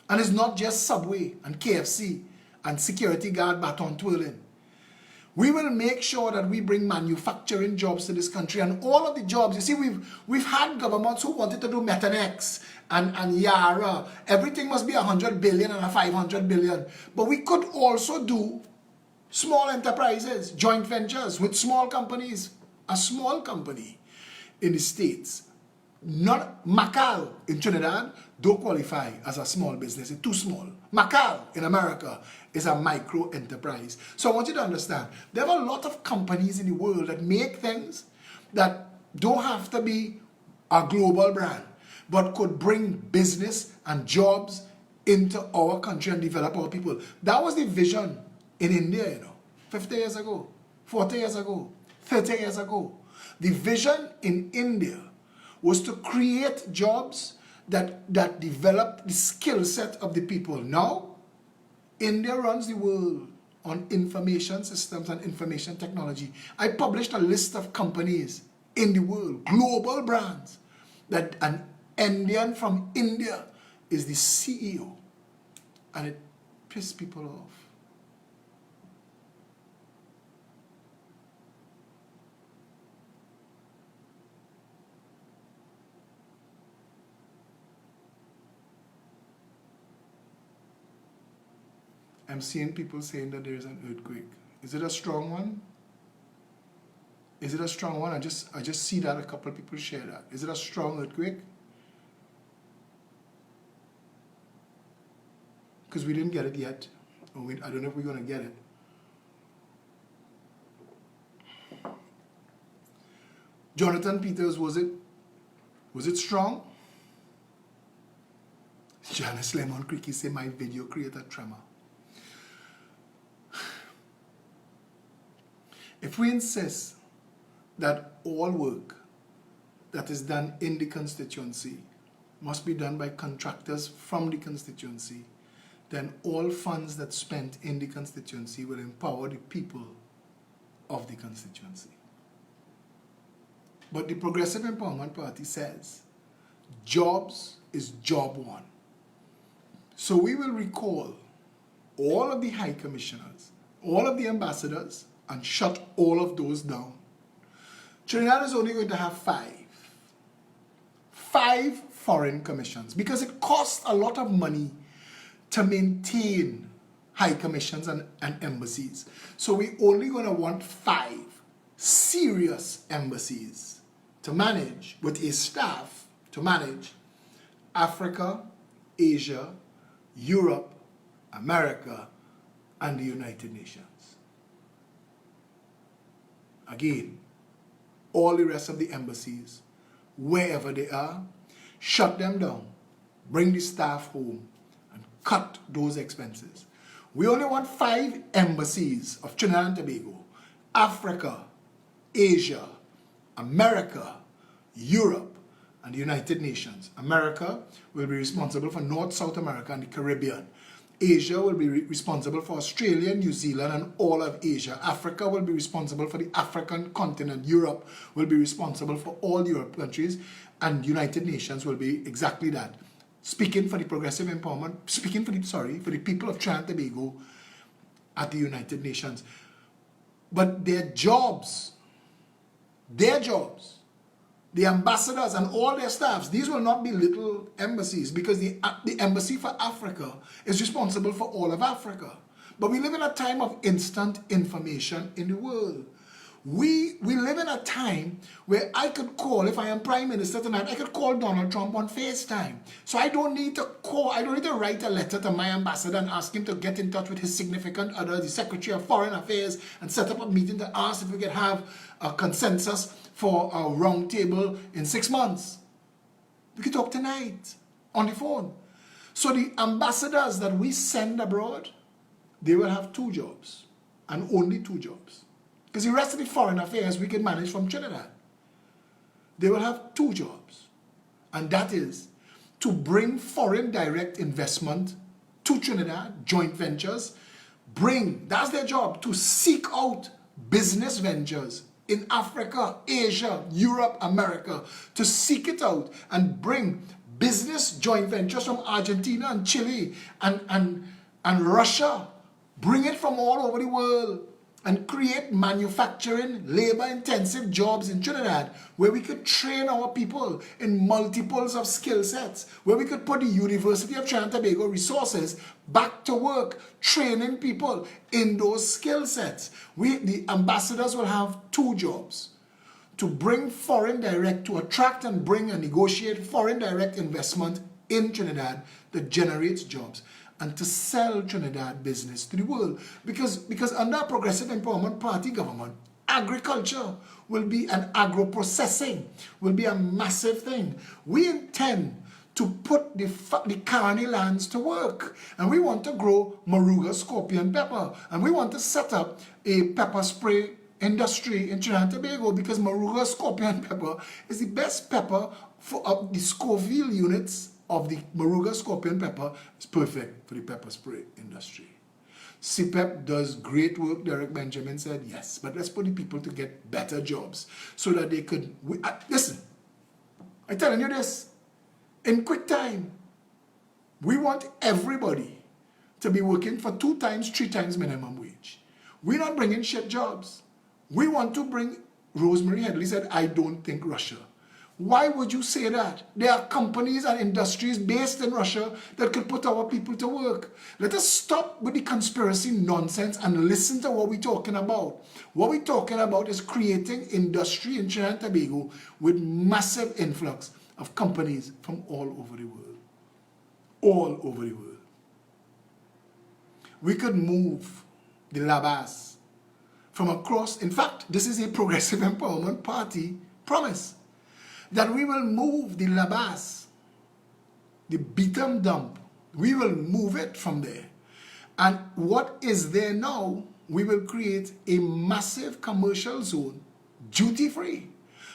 And it's not just Subway and KFC and security guard baton twirling. We will make sure that we bring manufacturing jobs to this country, and all of the jobs, you see, we've had governments who wanted to do Metanex and Yara. Everything must be 100 billion and a 500 billion. But we could also do small enterprises, joint ventures with small companies. A small company in the States, not Macal in Trinidad, don't qualify as a small business. It's too small. Macal in America is a micro enterprise. So I want you to understand, there are a lot of companies in the world that make things that don't have to be a global brand, but could bring business and jobs into our country and develop our people. That was the vision in India, 50 years ago, 40 years ago, 30 years ago. The vision in India was to create jobs that develop the skill set of the people. Now, India runs the world on information systems and information technology. I published a list of companies in the world, global brands, that an Indian from India is the CEO, and it pissed people off. I'm seeing people saying that there's an earthquake. Is it a strong one? Is it a strong one? I just see that a couple of people share that. Is it a strong earthquake? Because we didn't get it yet. I don't know if we're going to get it. Jonathan Peters, was it strong? Janice Lemon Creaky say my video created tremor. If we insist that all work that is done in the constituency must be done by contractors from the constituency, then all funds that spent in the constituency will empower the people of the constituency. But the Progressive Empowerment Party says jobs is job one. So we will recall all of the high commissioners, all of the ambassadors, and shut all of those down. Trinidad is only going to have five foreign commissions, because it costs a lot of money to maintain high commissions and embassies. So we're only going to want 5 serious embassies to manage, with a staff to manage Africa, Asia, Europe, America, and the United Nations. Again, all the rest of the embassies, wherever they are, shut them down, bring the staff home, and cut those expenses. We only want 5 embassies of Trinidad and Tobago: Africa, Asia, America, Europe, and the United Nations. America will be responsible for North, South America, and the Caribbean. Asia will be responsible for Australia, New Zealand, and all of Asia. Africa will be responsible for the African continent. Europe will be responsible for all Europe countries. And United Nations will be exactly that. Speaking for the Progressive Empowerment, for the people of Trinidad and Tobago at the United Nations. But their jobs, the ambassadors and all their staffs, these will not be little embassies, because the embassy for Africa is responsible for all of Africa. But we live in a time of instant information in the world. We live in a time where I could call, if I am Prime Minister tonight, I could call Donald Trump on FaceTime. So I don't need to write a letter to my ambassador and ask him to get in touch with his significant other, the Secretary of Foreign Affairs, and set up a meeting to ask if we could have a consensus for a round table in 6 months. We could talk tonight on the phone. So the ambassadors that we send abroad, they will have 2 jobs, and only 2 jobs. Because the rest of the foreign affairs we can manage from Trinidad. They will have 2 jobs. And that is to bring foreign direct investment to Trinidad, joint ventures. That's their job, to seek out business ventures in Africa, Asia, Europe, America, to seek it out and bring business joint ventures from Argentina and Chile and Russia. Bring it from all over the world and create manufacturing, labor-intensive jobs in Trinidad, where we could train our people in multiples of skill sets, where we could put the University of Trinidad and Tobago resources back to work, training people in those skill sets. The ambassadors will have 2 jobs: to bring foreign direct, to attract and bring and negotiate foreign direct investment in Trinidad that generates jobs, and to sell Trinidad business to the world. Because under a Progressive Empowerment Party government, agriculture will be, an agro-processing will be a massive thing. We intend to put the Carney lands to work. And we want to grow Moruga scorpion pepper. And we want to set up a pepper spray industry in Trinidad and Tobago because Moruga scorpion pepper is the best pepper for the Scoville units of the Moruga scorpion pepper. It's perfect for the pepper spray industry. CPEP does great work, Derek Benjamin said, yes, but let's put the people to get better jobs so that they could, listen, I'm telling you this, in quick time, we want everybody to be working for 2 times, 3 times minimum wage. We're not bringing shit jobs. We want to bring, Rosemary Headley said, I don't think Russia. Why would you say that? There are companies and industries based in Russia that could put our people to work. Let us stop with the conspiracy nonsense and listen to what we're talking about. What we're talking about is creating industry in Trinidad and Tobago with massive influx of companies from all over the world. All over the world. We could move the Labas from across. In fact, this is a Progressive Empowerment Party promise that we will move the Labas, the Beetham dump, we will move it from there. And what is there now, we will create a massive commercial zone, duty-free,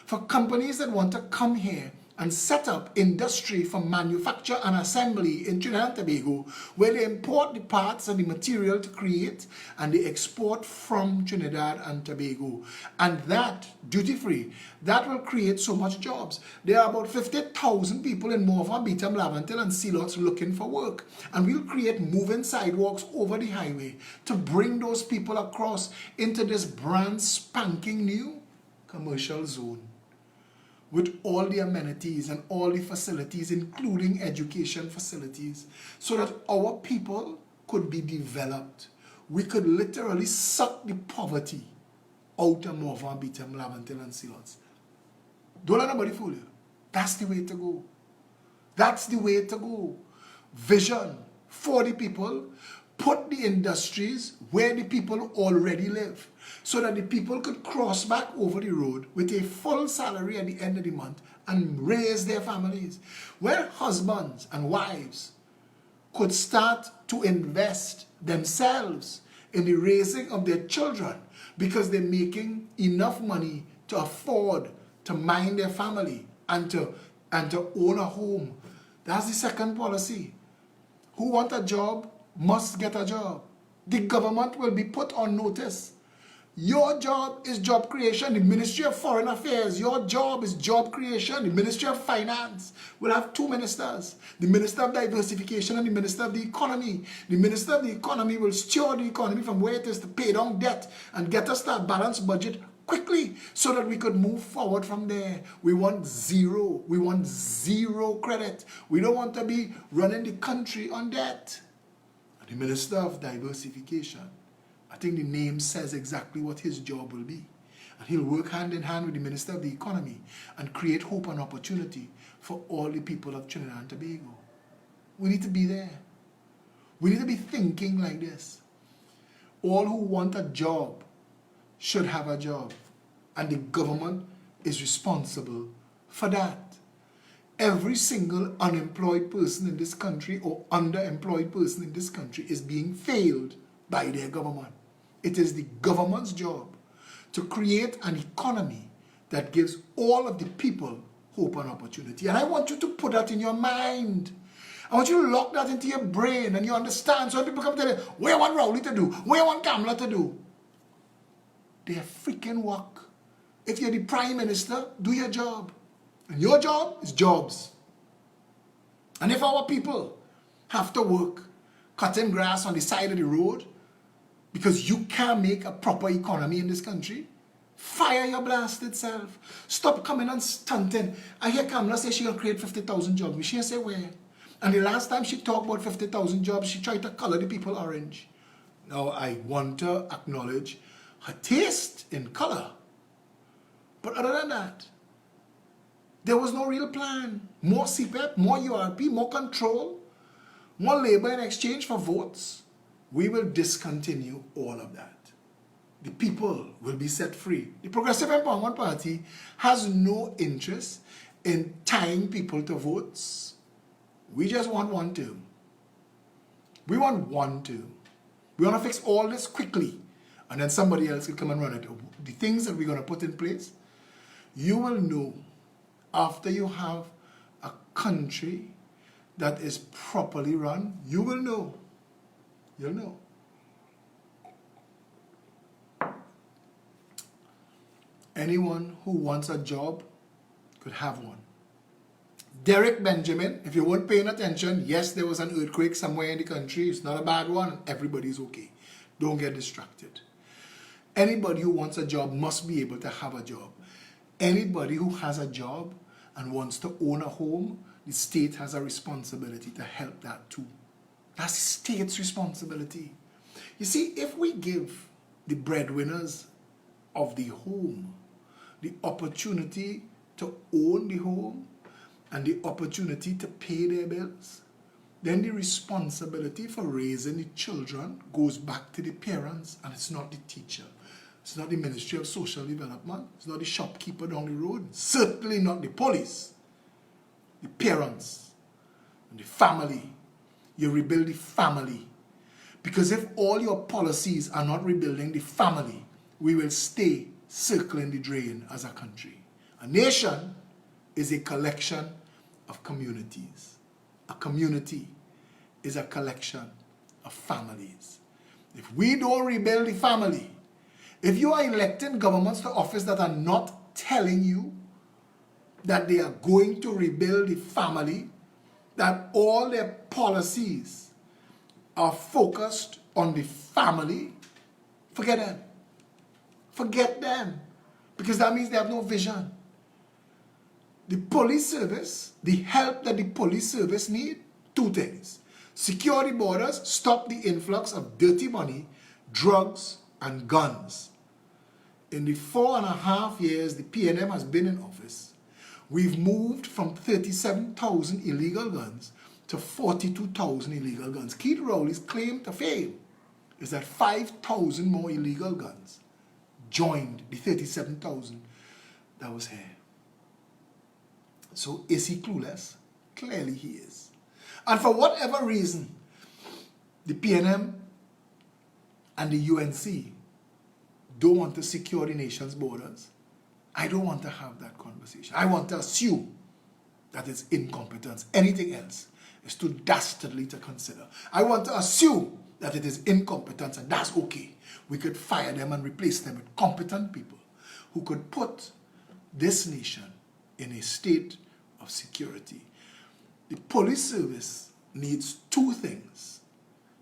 for companies that want to come here and set up industry for manufacture and assembly in Trinidad and Tobago, where they import the parts and the material to create, and they export from Trinidad and Tobago. And that, duty-free, that will create so much jobs. There are about 50,000 people in Morva, Beetham, Lavantil, and Sealots looking for work. And we'll create moving sidewalks over the highway to bring those people across into this brand spanking new commercial zone, with all the amenities and all the facilities, including education facilities, so that our people could be developed. We could literally suck the poverty out of Morva, Beetham, Lavantil, and Sealots. Don't let nobody fool you. That's the way to go. That's the way to go. Vision for the people. Put the industries where the people already live, so that the people could cross back over the road with a full salary at the end of the month and raise their families. Where husbands and wives could start to invest themselves in the raising of their children because they're making enough money to afford to mind their family and to own a home. That's the second policy. Who want a job must get a job. The government will be put on notice. Your job is job creation. The Ministry of Foreign Affairs, your job is job creation. The Ministry of Finance will have 2 ministers. The Minister of Diversification and the Minister of the Economy. The Minister of the Economy will steer the economy from where it is to pay down debt and get us to a balanced budget quickly so that we could move forward from there. We want zero. We want zero credit. We don't want to be running the country on debt. The Minister of Diversification, I think the name says exactly what his job will be. And he'll work hand in hand with the Minister of the Economy and create hope and opportunity for all the people of Trinidad and Tobago. We need to be there. We need to be thinking like this. All who want a job should have a job. And the government is responsible for that. Every single unemployed person in this country or underemployed person in this country is being failed by their government. It is the government's job to create an economy that gives all of the people hope and opportunity. And I want you to put that in your mind. I want you to lock that into your brain and you understand. So when people come tell you, what you want Rowley to do? What you want Kamala to do? They freaking work. If you're the Prime Minister, do your job. And your job is jobs. And if our people have to work cutting grass on the side of the road because you can't make a proper economy in this country, fire your blasted self. Stop coming and stunting. I hear Kamala say she'll create 50,000 jobs. She say where? And the last time she talked about 50,000 jobs, she tried to color the people orange. Now I want to acknowledge her taste in color. But other than that, there was no real plan. More CPEP, more URP, more control, more labor in exchange for votes. We will discontinue all of that. The people will be set free. The Progressive Empowerment Party has no interest in tying people to votes. We just want one term. We want one term. We want to fix all this quickly. and then somebody else will come and run it. The things that we're going to put in place, you will know after you have a country that is properly run, you will know. You'll know. Anyone who wants a job could have one. Derek Benjamin, if you weren't paying attention, yes, there was an earthquake somewhere in the country. It's not a bad one. Everybody's okay. Don't get distracted. Anybody who wants a job must be able to have a job. Anybody who has a job and wants to own a home, the state has a responsibility to help that too. That's the state's responsibility. You see, if we give the breadwinners of the home the opportunity to own the home and the opportunity to pay their bills, then the responsibility for raising the children goes back to the parents, and it's not the teacher. It's not the Ministry of Social Development. It's not the shopkeeper down the road. Certainly not the police. The parents and the family. You rebuild the family. Because if all your policies are not rebuilding the family, we will stay circling the drain as a country. A nation is a collection of communities. A community is a collection of families. If we don't rebuild the family, if you are electing governments to office that are not telling you that they are going to rebuild the family, that all their policies are focused on the family, forget them. Forget them. Because that means they have no vision. The police service, the help that the police service need, two things. Secure the borders, stop the influx of dirty money, drugs, and guns. In the 4.5 years the PNM has been in office, we've moved from 37,000 illegal guns to 42,000 illegal guns. Keith Rowley's claim to fame is that 5,000 more illegal guns joined the 37,000 that was here. So is he clueless? Clearly he is. And for whatever reason, the PNM and the UNC don't want to secure the nation's borders. I don't want to have that conversation. I want to assume that it's incompetence. Anything else is too dastardly to consider. I want to assume that it is incompetence, and that's okay. We could fire them and replace them with competent people who could put this nation in a state of security. The police service needs two things.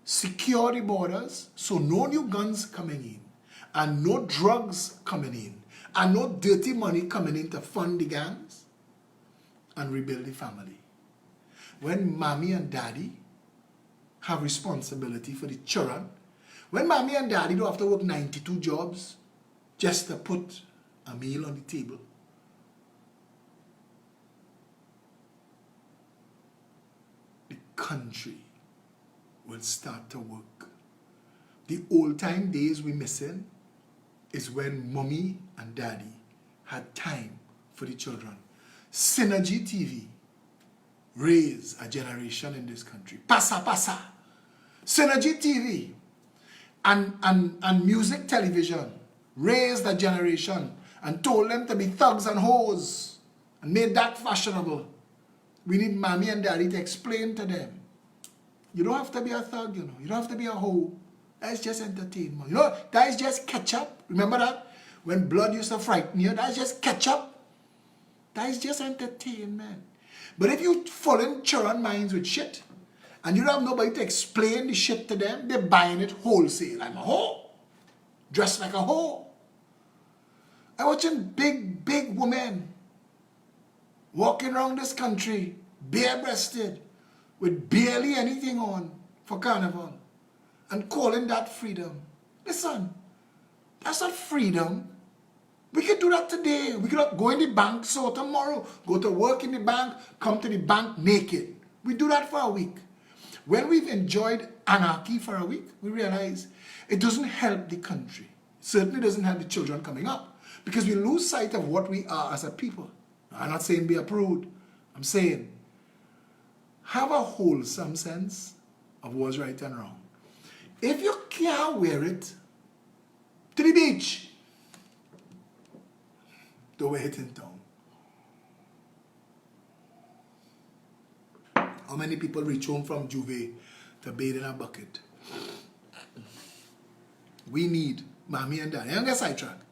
Secure the borders so no new guns coming in, and no drugs coming in, and no dirty money coming in to fund the gangs, and rebuild the family. When mommy and daddy have responsibility for the children, when mommy and daddy don't have to work 92 jobs just to put a meal on the table, the country will start to work. The old time days we're missing is when mommy and daddy had time for the children. Synergy TV raised a generation in this country. Pasa. Synergy TV and music television raised a generation and told them to be thugs and hoes and made that fashionable. We need mommy and daddy to explain to them. You don't have to be a thug, you know. You don't have to be a hoe. That is just entertainment. You know, that is just ketchup. Remember that? When blood used to frighten you, that's just ketchup. That is just entertainment. But if you fill in children's minds with shit, and you don't have nobody to explain the shit to them, they're buying it wholesale. I'm a hoe. Dressed like a hoe. I'm watching big women walking around this country, bare-breasted, with barely anything on for carnival, and calling that freedom. Listen, that's not freedom. We could do that today. We could go in the bank, so tomorrow, go to work in the bank, come to the bank naked. We do that for a week. When we've enjoyed anarchy for a week, we realize it doesn't help the country. It certainly doesn't help the children coming up, because we lose sight of what we are as a people. I'm not saying be a prude. I'm saying have a wholesome sense of what's right and wrong. If you can't wear it, To the beach. They were hitting town. How many people reach home from Juve to bathe in a bucket? We need mommy and daddy. I don't get sidetracked.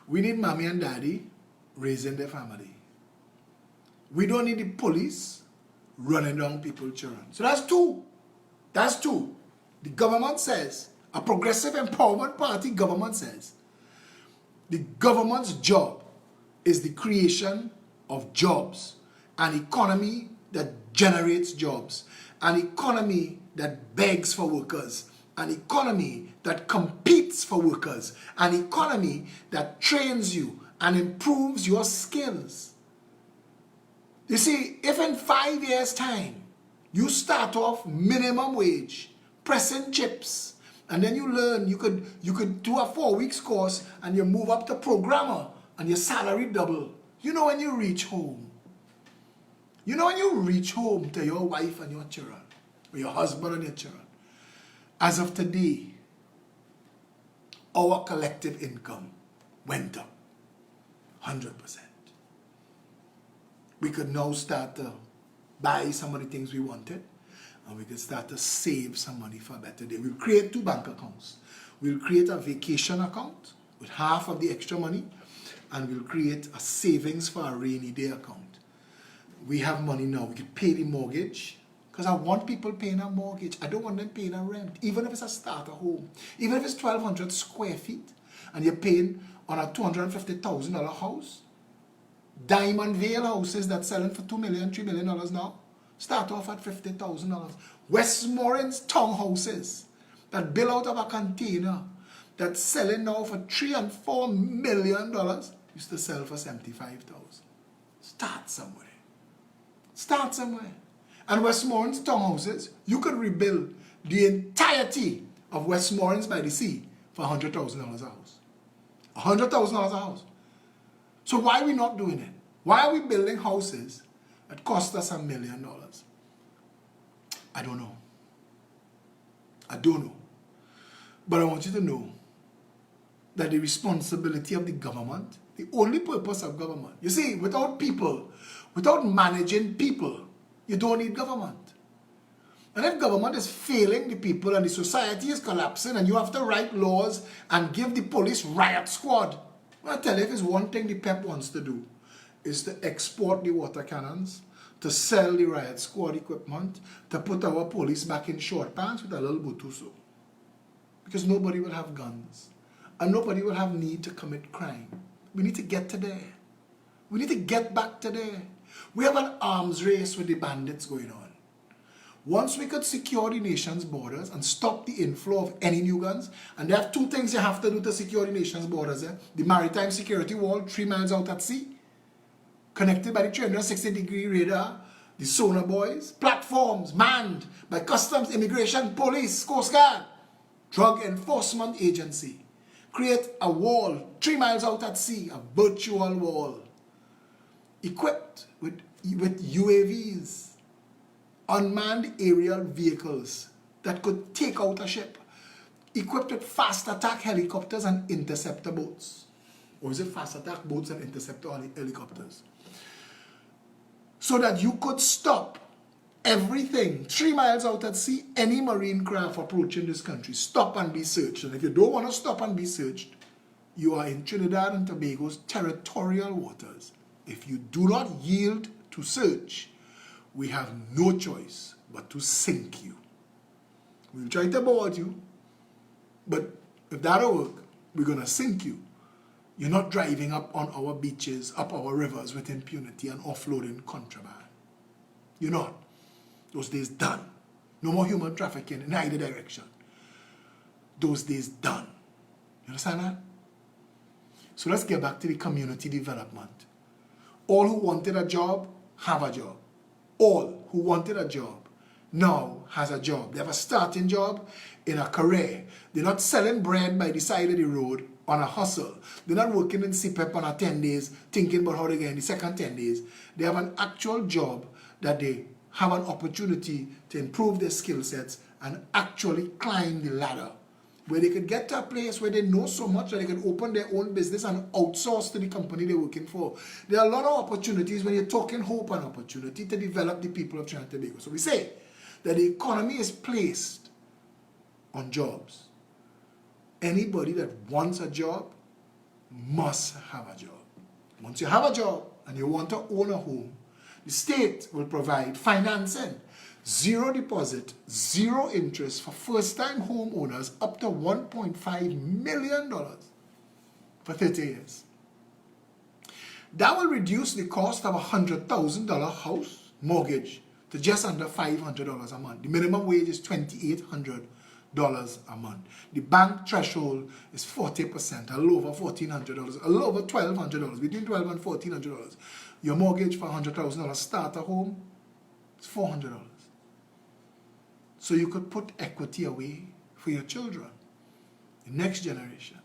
We need mommy and daddy raising their family. We don't need the police running down people's children. So that's two. That's two. The government says, a progressive empowerment party government says, the government's job is the creation of jobs, an economy that generates jobs, an economy that begs for workers, an economy that competes for workers, an economy that trains you and improves your skills. You see, if in 5 years' time you start off minimum wage, pressing chips, and then you learn, you could do a 4 weeks course and you move up to programmer and your salary double. You know when you reach home. You know when you reach home to your wife and your children, or your husband and your children. As of today, our collective income went up 100%. We could now start to buy some of the things we wanted, and we could start to save some money for a better day. We'll create 2 bank accounts. We'll create a vacation account with half of the extra money, and we'll create a savings for a rainy day account. We have money now. We could pay the mortgage, because I want people paying a mortgage. I don't want them paying a rent, even if it's a starter home. Even if it's 1,200 square feet, and you're paying on a $250,000 house. Diamond Vale houses that's selling for $2 million, $3 million now start off at $50,000. Westmoreland's townhouses that built out of a container that's selling now for $3 and $4 million used to sell for $75,000. Start somewhere. Start somewhere. And Westmoreland's townhouses, you could rebuild the entirety of Westmoreland's by the Sea for $100,000 a house. $100,000 a house. So why are we not doing it? Why are we building houses that cost us $1 million? I don't know. I don't know. But I want you to know that the responsibility of the government, the only purpose of government, you see, without people, without managing people, you don't need government. And if government is failing the people and the society is collapsing and you have to write laws and give the police riot squad, I tell you, if it's one thing the PEP wants to do, is to export the water cannons, to sell the riot squad equipment, to put our police back in short pants with a little butuso. Because nobody will have guns. And nobody will have need to commit crime. We need to get to there. We need to get back to there. We have an arms race with the bandits going on. Once we could secure the nation's borders and stop the inflow of any new guns, and there are 2 things you have to do to secure the nation's borders. The maritime security wall 3 miles out at sea, connected by the 360-degree radar, the sonar buoys, platforms manned by customs, immigration, police, coast guard, drug enforcement agency. Create a wall 3 miles out at sea, a virtual wall, equipped with UAVs, unmanned aerial vehicles that could take out a ship, equipped with fast attack helicopters and interceptor boats. Or is it fast attack boats and interceptor helicopters? So that you could stop everything 3 miles out at sea, any marine craft approaching this country, stop and be searched. And if you don't want to stop and be searched, you are in Trinidad and Tobago's territorial waters. If you do not yield to search, we have no choice but to sink you. We'll try to board you, but if that don't work, we're going to sink you. You're not driving up on our beaches, up our rivers with impunity and offloading contraband. You're not. Those days done. No more human trafficking in either direction. Those days done. You understand that? So let's get back to the community development. All who wanted a job, have a job. All who wanted a job now has a job. They have a starting job in a career. They're not selling bread by the side of the road on a hustle. They're not working in CPEP on a 10 days thinking about how they get in the second 10 days. They have an actual job that they have an opportunity to improve their skill sets and actually climb the ladder where they could get to a place where they know so much that they could open their own business and outsource to the company they're working for. There are a lot of opportunities when you're talking hope and opportunity to develop the people of Trinidad and Tobago. So we say that the economy is placed on jobs. Anybody that wants a job must have a job. Once you have a job and you want to own a home, the state will provide financing, zero deposit, zero interest for first-time homeowners up to $1.5 million for 30 years. That will reduce the cost of a $100,000 house mortgage to just under $500 a month. The minimum wage is $2,800 a month. The bank threshold is 40%, a little over $1,400, a little over $1,200, between $1,200 and $1,400. Your mortgage for $100,000 starter home is $400. So you could put equity away for your children, the next generation.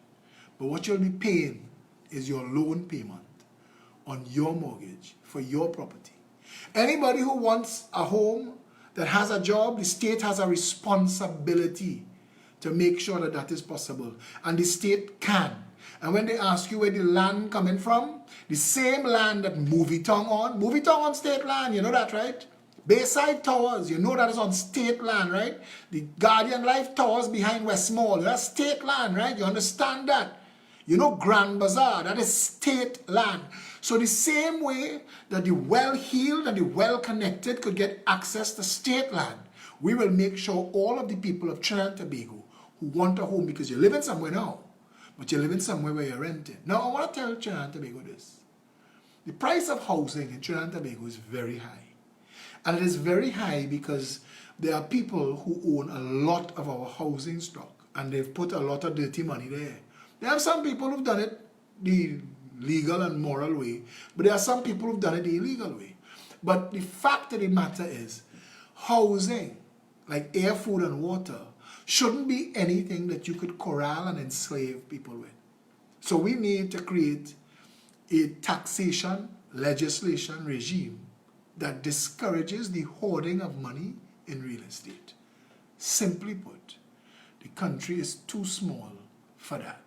But what you'll be paying is your loan payment on your mortgage for your property. Anybody who wants a home that has a job, the state has a responsibility to make sure that that is possible. And the state can. And when they ask you where the land coming from, the same land that Movie Tongue on state land, you know that, right? Bayside Towers, you know that is on state land, right? The Guardian Life Towers behind Westmall, that's state land, right? You understand that? You know Grand Bazaar, that is state land. So the same way that the well-heeled and the well-connected could get access to state land, we will make sure all of the people of Trinidad and Tobago who want a home, because you're living somewhere now, but you're living somewhere where you're renting. Now, I want to tell Trinidad and Tobago this. The price of housing in Trinidad and Tobago is very high. And it is very high because there are people who own a lot of our housing stock, and they've put a lot of dirty money there. There are some people who've done it the legal and moral way, but there are some people who've done it the illegal way. But the fact of the matter is, housing, like air, food, and water, shouldn't be anything that you could corral and enslave people with. So we need to create a taxation legislation regime that discourages the hoarding of money in real estate. Simply put, the country is too small for that.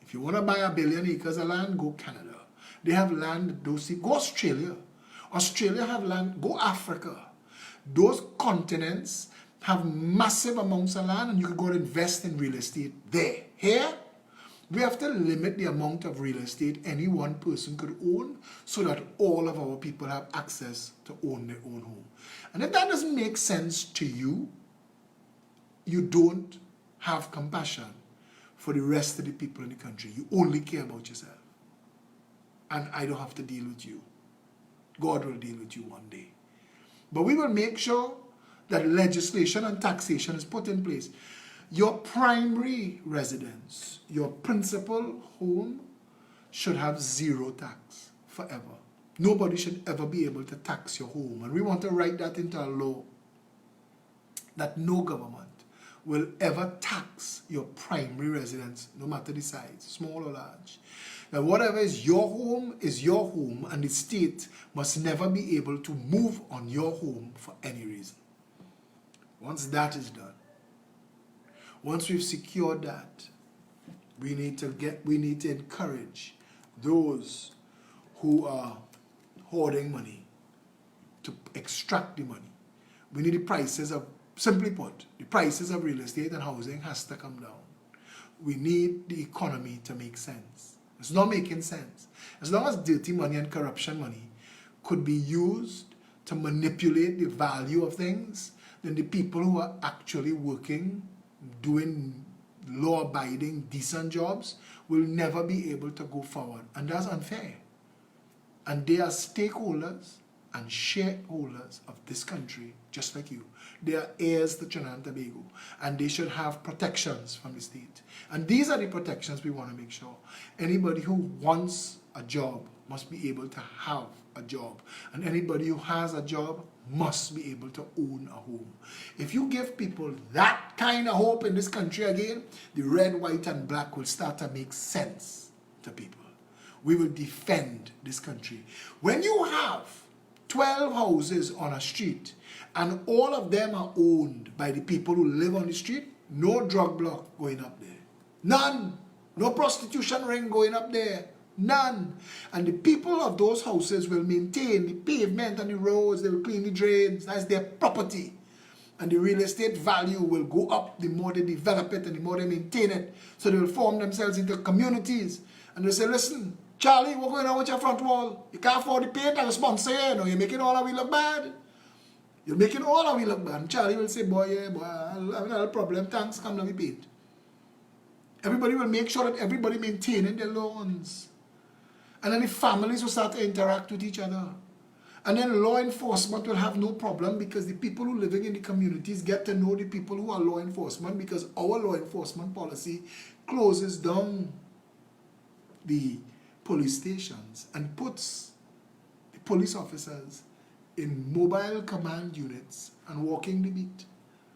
If you want to buy 1 billion acres of land, go Canada. They have land, go Australia. Australia have land, go Africa. Those continents have massive amounts of land, and you can go and invest in real estate there. Here, we have to limit the amount of real estate any one person could own so that all of our people have access to own their own home. And if that doesn't make sense to you, you don't have compassion for the rest of the people in the country. You only care about yourself. And I don't have to deal with you. God will deal with you one day. But we will make sure that legislation and taxation is put in place. Your primary residence, your principal home, should have zero tax forever. Nobody should ever be able to tax your home. And we want to write that into a law, that no government will ever tax your primary residence, no matter the size, small or large. Now, whatever is your home, and the state must never be able to move on your home for any reason. Once that is done, once we've secured that, we need to encourage those who are hoarding money to extract the money. We need the prices of, simply put, the prices of real estate and housing has to come down. We need the economy to make sense. It's not making sense. As long as dirty money and corruption money could be used to manipulate the value of things, then the people who are actually working, doing law-abiding, decent jobs will never be able to go forward. And that's unfair. And they are stakeholders and shareholders of this country, just like you. They are heirs to Trinidad and Tobago, and they should have protections from the state. And these are the protections we want to make sure. Anybody who wants a job must be able to have a job. And anybody who has a job must be able to own a home. If you give people that kind of hope in this country again, the red, white, and black will start to make sense to people. We will defend this country. When you have 12 houses on a street and all of them are owned by the people who live on the street, No drug block going up there. None. No prostitution ring going up there. None. And the people of those houses will maintain the pavement and the roads. They will clean the drains. That's their property. And the real estate value will go up the more they develop it and the more they maintain it. So they will form themselves into communities. And they say, listen, Charlie, what's going on with your front wall? You can't afford the paint and the sponsor. You're making all of we look bad. You're making all of we look bad. And Charlie will say, boy, yeah, boy, I have another problem. Thanks, come let me paint. Everybody will make sure that everybody maintaining their lawns. And then the families will start to interact with each other. And then law enforcement will have no problem because the people who are living in the communities get to know the people who are law enforcement, because our law enforcement policy closes down the police stations and puts the police officers in mobile command units and walking the beat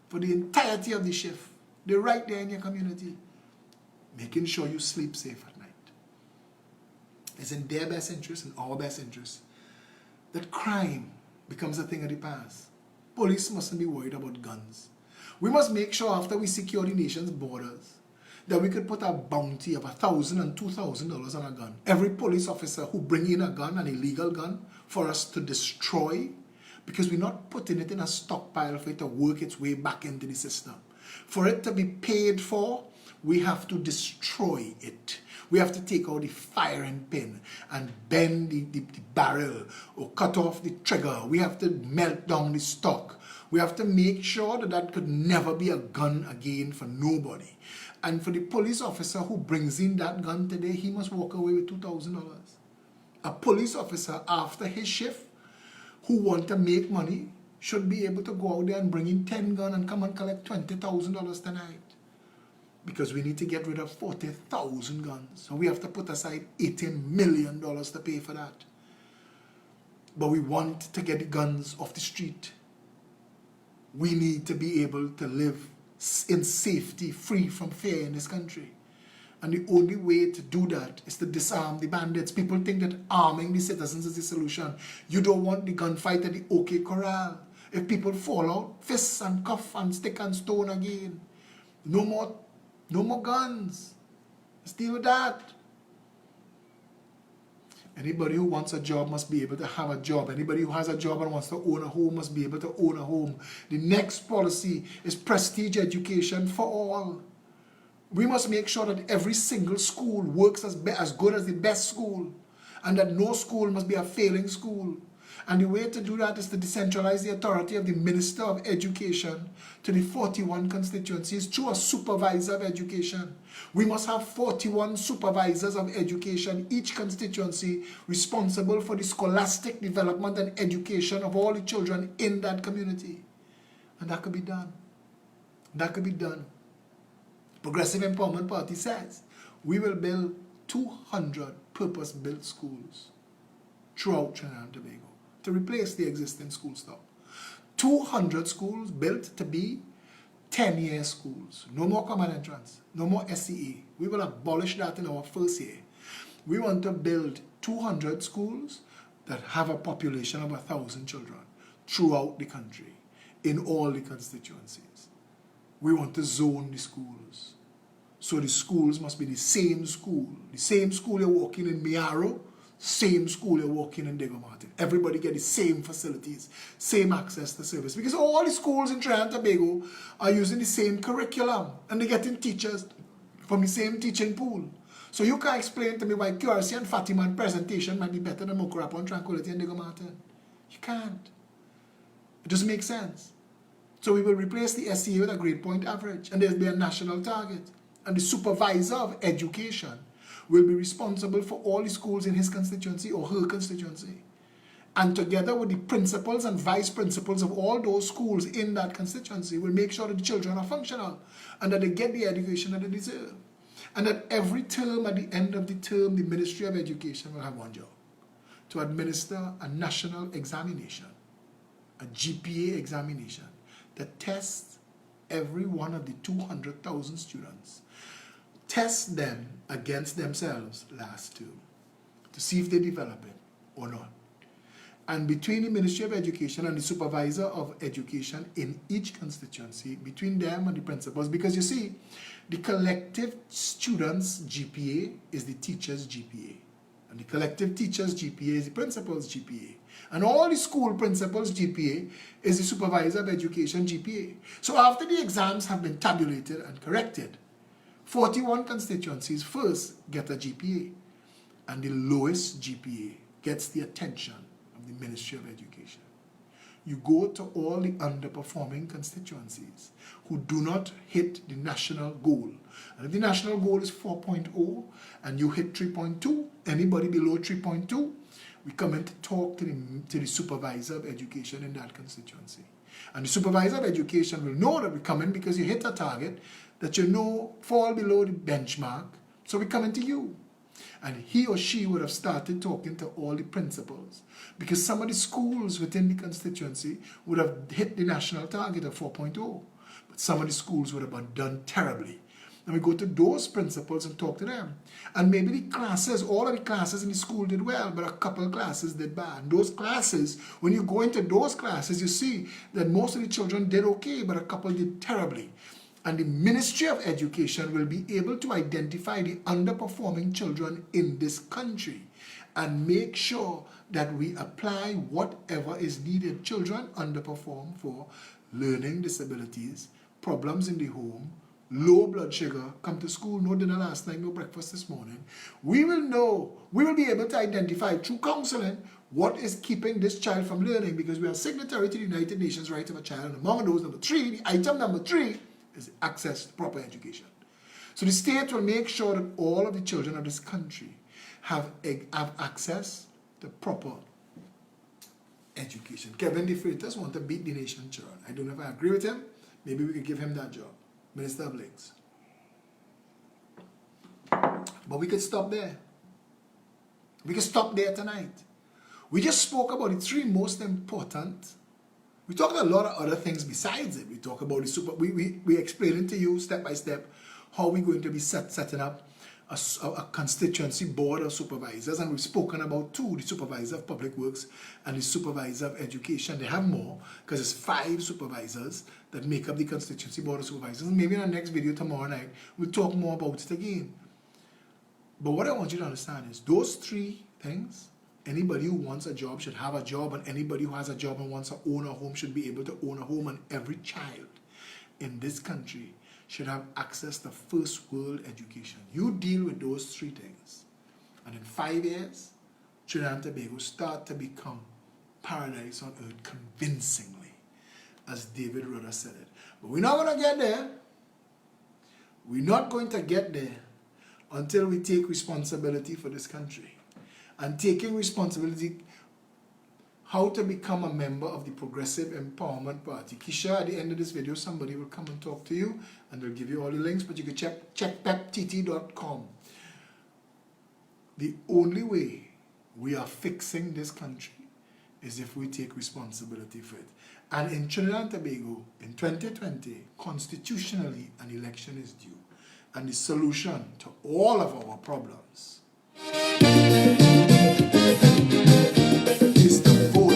for the entirety of the shift. They're right there in your community, making sure you sleep safe at night. It's in their best interest and our best interest that crime becomes a thing of the past. Police mustn't be worried about guns. We must make sure after we secure the nation's borders that we could put a bounty of $1,000 and $2,000 on a gun. Every police officer who bring in a gun, an illegal gun, for us to destroy, because we're not putting it in a stockpile for it to work its way back into the system. For it to be paid for, we have to destroy it. We have to take out the firing pin and bend the barrel or cut off the trigger. We have to melt down the stock. We have to make sure that that could never be a gun again for nobody. And for the police officer who brings in that gun today, he must walk away with $2,000. A police officer after his shift who want to make money should be able to go out there and bring in 10 guns and come and collect $20,000 tonight. Because we need to get rid of 40,000 guns. So we have to put aside $18 million to pay for that. But we want to get the guns off the street. We need to be able to live in safety, free from fear in this country. And the only way to do that is to disarm the bandits. People think that arming the citizens is the solution. You don't want the gunfight at the OK Corral. If people fall out, fists and cuff and stick and stone again. No more guns. Let's deal with that. Anybody who wants a job must be able to have a job. Anybody who has a job and wants to own a home must be able to own a home. The next policy is prestige education for all. We must make sure that every single school works as good as the best school, and that no school must be a failing school. And the way to do that is to decentralize the authority of the Minister of Education to the 41 constituencies through a supervisor of education. We must have 41 supervisors of education, each constituency responsible for the scholastic development and education of all the children in that community. And that could be done. That could be done. Progressive Empowerment Party says we will build 200 purpose-built schools throughout Trinidad and Tobago to replace the existing school stock. 200 schools built to be 10-year schools. No more common entrance. No more SCE. We will abolish that in our first year. We want to build 200 schools that have a population of 1,000 children throughout the country, in all the constituencies. We want to zone the schools. So the schools must be the same school. The same school you're walking in Miaro, same school you're walking in Diego Martin. Everybody get the same facilities, same access to service. Because all the schools in Trinidad and Tobago are using the same curriculum, and they're getting teachers from the same teaching pool. So you can't explain to me why QRC and Fatima and presentation might be better than Mokurapa and Tranquility and Diego Martin. You can't. It doesn't make sense. So we will replace the SCA with a grade point average, and there'll be a national target. And the supervisor of education will be responsible for all the schools in his constituency or her constituency. And together with the principals and vice principals of all those schools in that constituency will make sure that the children are functional and that they get the education that they deserve. And that every term, at the end of the term, the Ministry of Education will have one job: to administer a national examination, a GPA examination, that tests every one of the 200,000 students, test them against themselves last term to see if they develop it or not. And between the Ministry of Education and the Supervisor of Education in each constituency, between them and the principals, because you see, the collective students' GPA is the teacher's GPA. And the collective teacher's GPA is the principal's GPA. And all the school principals' GPA is the Supervisor of Education GPA. So after the exams have been tabulated and corrected, 41 constituencies first get a GPA. And the lowest GPA gets the attention of the Ministry of Education. You go to all the underperforming constituencies who do not hit the national goal. And if the national goal is 4.0 and you hit 3.2, anybody below 3.2, we come in to talk to the Supervisor of Education in that constituency. And the Supervisor of Education will know that we come in because you hit a target that you know fall below the benchmark. So we come into you. And he or she would have started talking to all the principals because some of the schools within the constituency would have hit the national target of 4.0. But some of the schools would have done terribly. And we go to those principals and talk to them. And maybe the classes, all of the classes in the school did well, but a couple of classes did bad. And those classes, when you go into those classes, you see that most of the children did okay, but a couple did terribly. And the Ministry of Education will be able to identify the underperforming children in this country and make sure that we apply whatever is needed. Children underperform for learning disabilities, problems in the home, low blood sugar, come to school, no dinner last night, no breakfast this morning. We will be able to identify through counseling what is keeping this child from learning because we are signatory to the United Nations Rights of a Child. And among those, the item number three, is access to proper education. So the state will make sure that all of the children of this country have access to proper education. Kevin De Freitas wants to beat the nation children. I don't know if I agree with him. Maybe we could give him that job. Minister of Links. But we could stop there. We could stop there tonight. We just spoke about the three most important. We talked about a lot of other things besides it. We talk about the we explaining to you step by step how we're going to be setting up a constituency board of supervisors, and we've spoken about two, the Supervisor of Public Works and the Supervisor of Education. They have more because it's 5 supervisors that make up the constituency board of supervisors. And maybe in our next video tomorrow night, we'll talk more about it again. But what I want you to understand is those 3 things. Anybody who wants a job should have a job, and anybody who has a job and wants to own a home should be able to own a home, and every child in this country should have access to first world education. You deal with those 3 things, and in 5 years, Trinidad and Tobago start to become paradise on earth convincingly, as David Rudder said it. But we're not going to get there. We're not going to get there until we take responsibility for this country. And taking responsibility, how to become a member of the Progressive Empowerment Party. Kisha, at the end of this video, somebody will come and talk to you, and they'll give you all the links, but you can check peptt.com. The only way we are fixing this country is if we take responsibility for it. And in Trinidad and Tobago, in 2020, constitutionally, an election is due. And the solution to all of our problems is to vote.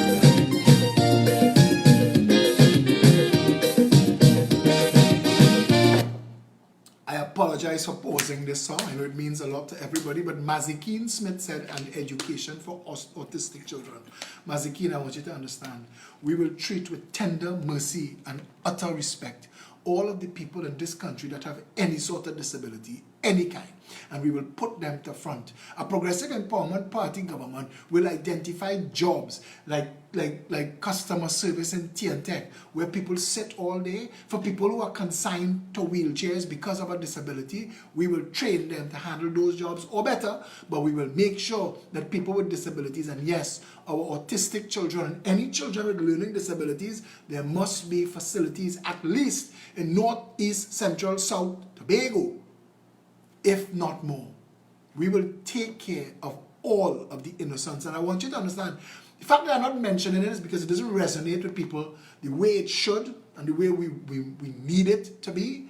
I apologize for pausing this song. I know it means a lot to everybody, but Mazikeen Smith said, and education for autistic children. Mazikeen, I want you to understand, we will treat with tender mercy and utter respect all of the people in this country that have any sort of disability, any kind, and we will put them to front. A Progressive Empowerment Party government will identify jobs like customer service in Tech, where people sit all day. For people who are consigned to wheelchairs because of a disability, we will train them to handle those jobs, or better, but we will make sure that people with disabilities, and yes, our autistic children and any children with learning disabilities, there must be facilities at least in North, East, Central, South Tobago, if not more. We will take care of all of the innocents. And I want you to understand, the fact that I'm not mentioning it is because it doesn't resonate with people the way it should and the way we need it to be.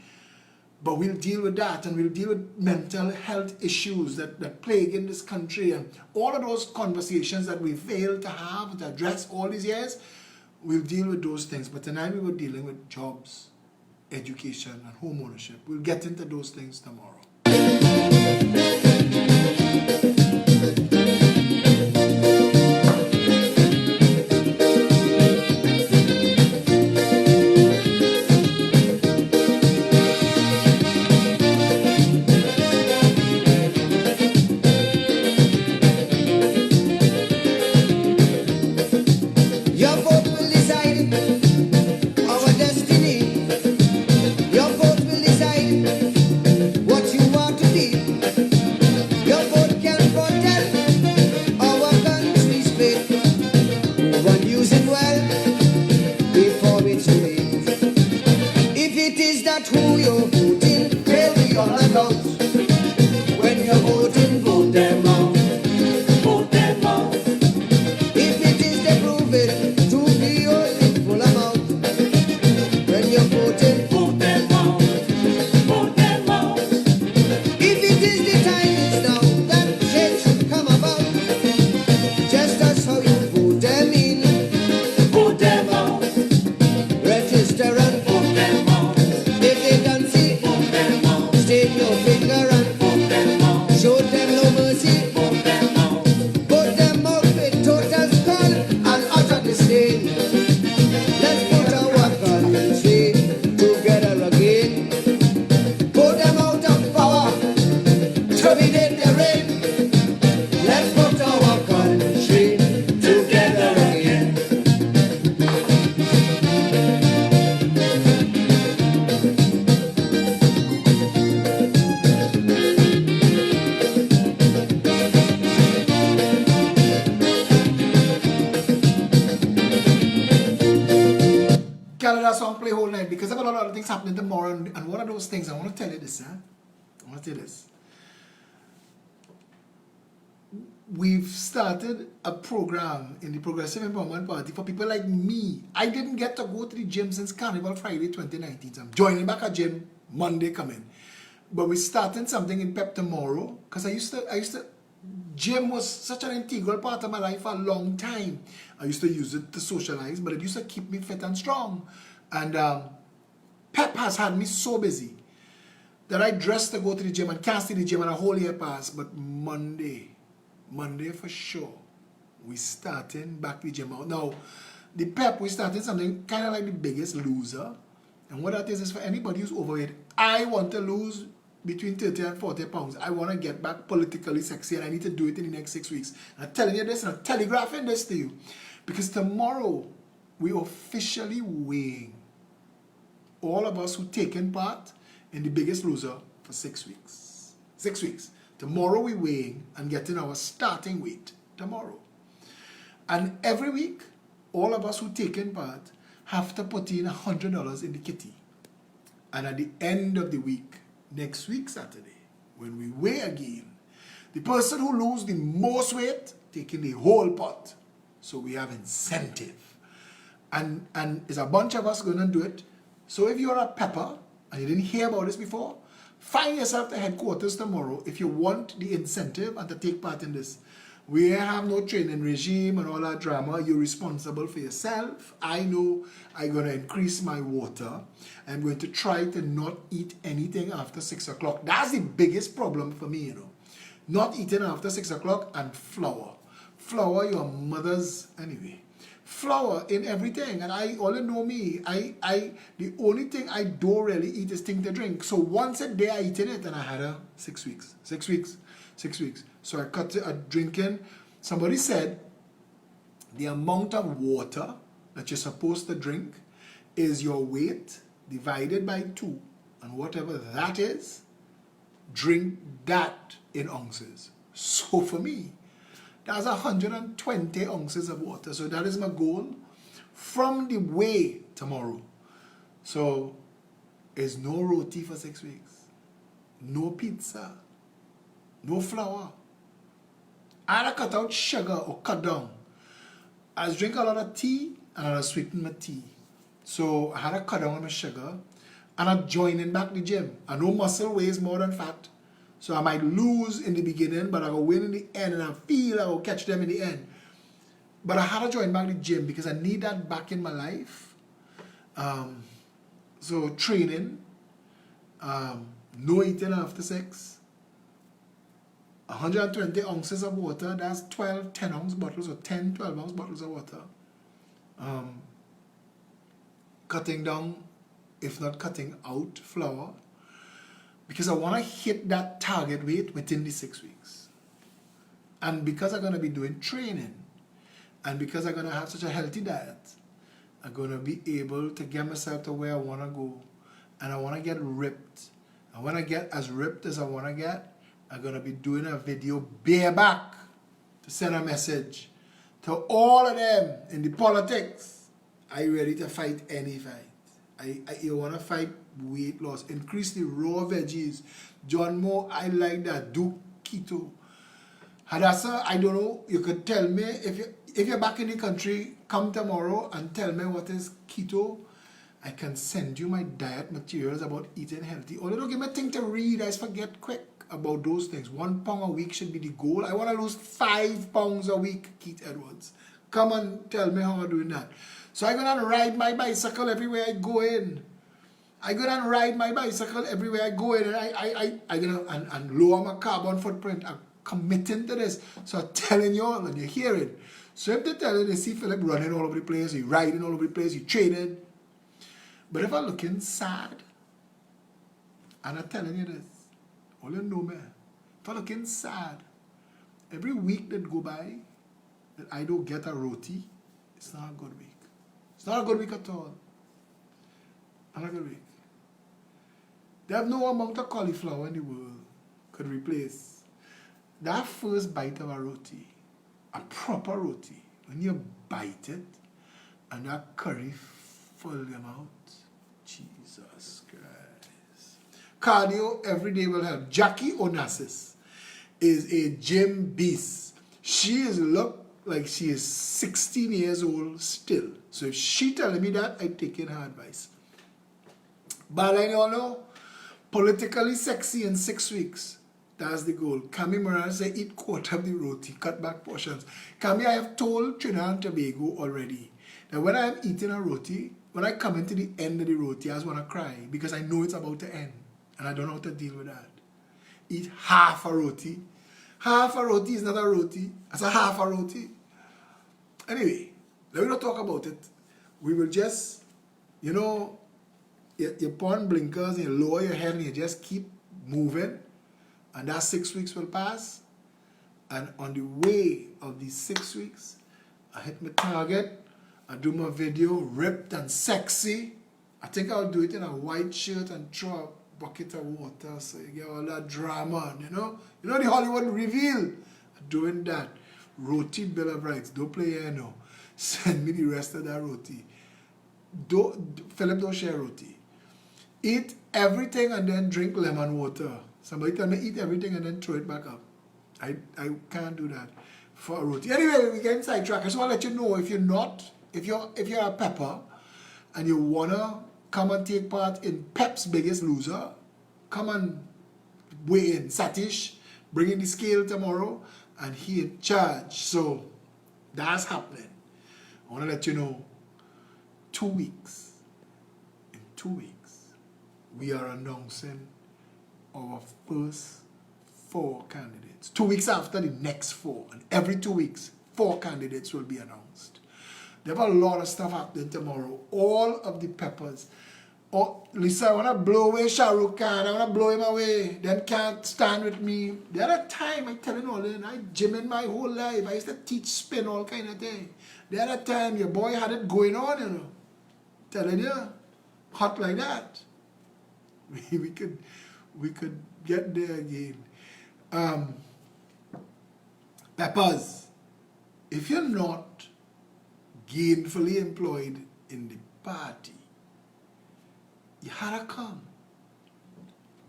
But we'll deal with that, and we'll deal with mental health issues that plague in this country, and all of those conversations that we failed to have, to address all these years. We'll deal with those things. But tonight we were dealing with jobs, education, and home ownership. We'll get into those things tomorrow. Your vote will decide our destiny. Your vote will decide what you want to be. Your vote can protect our country's fate. Move and use it well before it's too late. If it is that who you're voting, they'll be on account. When you're voting, vote them out. Vote them out. If it is they prove it to be only full amount. When you're voting, vote them out. Vote them out. If it is the time is now that change should come about. Just as how you vote them in, vote them out. Register and vote them out. If they can see, vote them out. State your finger and vote them out. Show them no mercy, vote them out. Vote them out with total scorn and utter disdain. Let's put our country together again. Vote them out of power, terminate their reign. Let's put our country together again. Canada song play whole night because I have a lot of other things happening tomorrow, and one of those things I want to tell you this, I want to tell you this. We've started a program in the Progressive Empowerment Party for people like me. I didn't get to go to the gym since Carnival Friday 2019. So I'm joining back a gym Monday coming. But we're starting something in PEP tomorrow because I used to gym was such an integral part of my life for a long time. I used to use it to socialize, but it used to keep me fit and strong. And PEP has had me so busy that I dressed to go to the gym and can't see the gym and a whole year pass. But Monday for sure, we starting back the gym out. Now, the PEP, we started something kind of like the Biggest Loser. And what that is for anybody who's overweight. I want to lose between 30 and 40 pounds. I want to get back politically sexy, and I need to do it in the next 6 weeks. And I'm telling you this, and I'm telegraphing this to you. Because tomorrow, we officially weighing all of us who taken part in the Biggest Loser for 6 weeks. 6 weeks. Tomorrow we weighing and getting our starting weight tomorrow. And every week, all of us who taken part have to put in $100 in the kitty. And at the end of the week, next week Saturday, when we weigh again, the person who loses the most weight taking the whole pot. So we have incentive. And there's a bunch of us going to do it. So if you're a pepper and you didn't hear about this before, find yourself at headquarters tomorrow if you want the incentive and to take part in this. We have no training regime and all that drama. You're responsible for yourself. I know I'm going to increase my water. I'm going to try to not eat anything after 6 o'clock. That's the biggest problem for me, Not eating after 6 o'clock, and flour. Flour, your mother's, anyway. Flour in everything. And all you know me, the only thing I don't really eat is thing to drink. So once a day I eat in it, and I had 6 weeks. 6 weeks. 6 weeks. So I cut drinking. Somebody said the amount of water that you're supposed to drink is your weight divided by 2. And whatever that is, drink that in ounces. So for me, that's 120 ounces of water. So that is my goal from the weigh tomorrow. So there's no roti for 6 weeks. No pizza. No flour. I had to cut out sugar or cut down. I was drinking a lot of tea and I was sweetening my tea. So I had to cut down on my sugar. I'm not joining back the gym. I know muscle weighs more than fat. So I might lose in the beginning, but I will win in the end, and I feel I will catch them in the end. But I had to join back the gym because I need that back in my life. So training, no eating after sex, 120 ounces of water, that's 12 10-ounce bottles or 10 12-ounce bottles of water. Cutting down, if not cutting out, flour, because I want to hit that target weight within the 6 weeks. And because I'm going to be doing training, and because I'm going to have such a healthy diet, I'm going to be able to get myself to where I want to go. And I want to get ripped. And when I get as ripped as I want to get, I'm going to be doing a video bareback to send a message to all of them in the politics. Are you ready to fight any fight? You want to fight weight loss. Increase the raw veggies. John Moore, I like that. Do keto. Hadassah, I don't know. You could tell me if you're back in the country, come tomorrow and tell me what is keto. I can send you my diet materials about eating healthy. Although don't give me a thing to read, I just forget quick about those things. 1 pound a week should be the goal. I want to lose 5 pounds a week, Keith Edwards. Come and tell me how I'm doing that. So I go down and ride my bicycle everywhere I go in. I go down and ride my bicycle everywhere I go in, and I go down and lower my carbon footprint. I'm committing to this. So I'm telling you all, and you're hearing. So if they tell you, they see Philip running all over the place, he riding all over the place, he training. But if I'm looking sad, and I'm telling you this, all you know me, if I'm looking sad, every week that go by that I don't get a roti, it's not a good week. It's not a good week at all. Not a good week. They have no amount of cauliflower in the world could replace that first bite of a roti, a proper roti. When you bite it, and that curry fill your mouth. Jesus Christ. Cardio every day will help. Jackie Onassis is a gym beast. She is look like she is 16 years old still. So if she telling me that, I take in her advice. But I don't know, politically sexy in 6 weeks. That's the goal. Cami Moran say eat quarter of the roti, cut back portions. Cami, I have told Trinidad and Tobago already that when I am eating a roti, when I come into the end of the roti, I just want to cry because I know it's about to end. And I don't know how to deal with that. Eat half a roti. Half a roti is not a roti. It's a half a roti. Anyway, let me not talk about it. We will just, you put on blinkers and you lower your head and you just keep moving. And that 6 weeks will pass. And on the way of these 6 weeks, I hit my target. I do my video ripped and sexy. I think I'll do it in a white shirt and throw a bucket of water so you get all that drama, you know the Hollywood reveal. I'm doing that. Roti Bill of Rights. Don't play here now. Send me the rest of that roti. Philip, don't share roti. Eat everything and then drink lemon water. Somebody tell me eat everything and then throw it back up. I can't do that for a roti. Anyway, we get sidetracked. I just want to let you know if you're a pepper and you wanna come and take part in Pep's Biggest Loser, come and weigh in. Satish bringing the scale tomorrow and he in charge. So that's happening. I want to let you know 2 weeks. In 2 weeks, we are announcing our first 4 candidates. 2 weeks after the next 4. And every 2 weeks, 4 candidates will be announced. There are a lot of stuff happening tomorrow. All of the peppers. Oh, Lisa, I want to blow away Shah Rukh Khan. I want to blow him away. Them can't stand with me. The other time, I telling all in, I gymming my whole life. I used to teach spin, all kind of thing. The other time, your boy had it going on, Telling you, hot like that. We could get there again. Peppers, if you're not gainfully employed in the party, you had to come.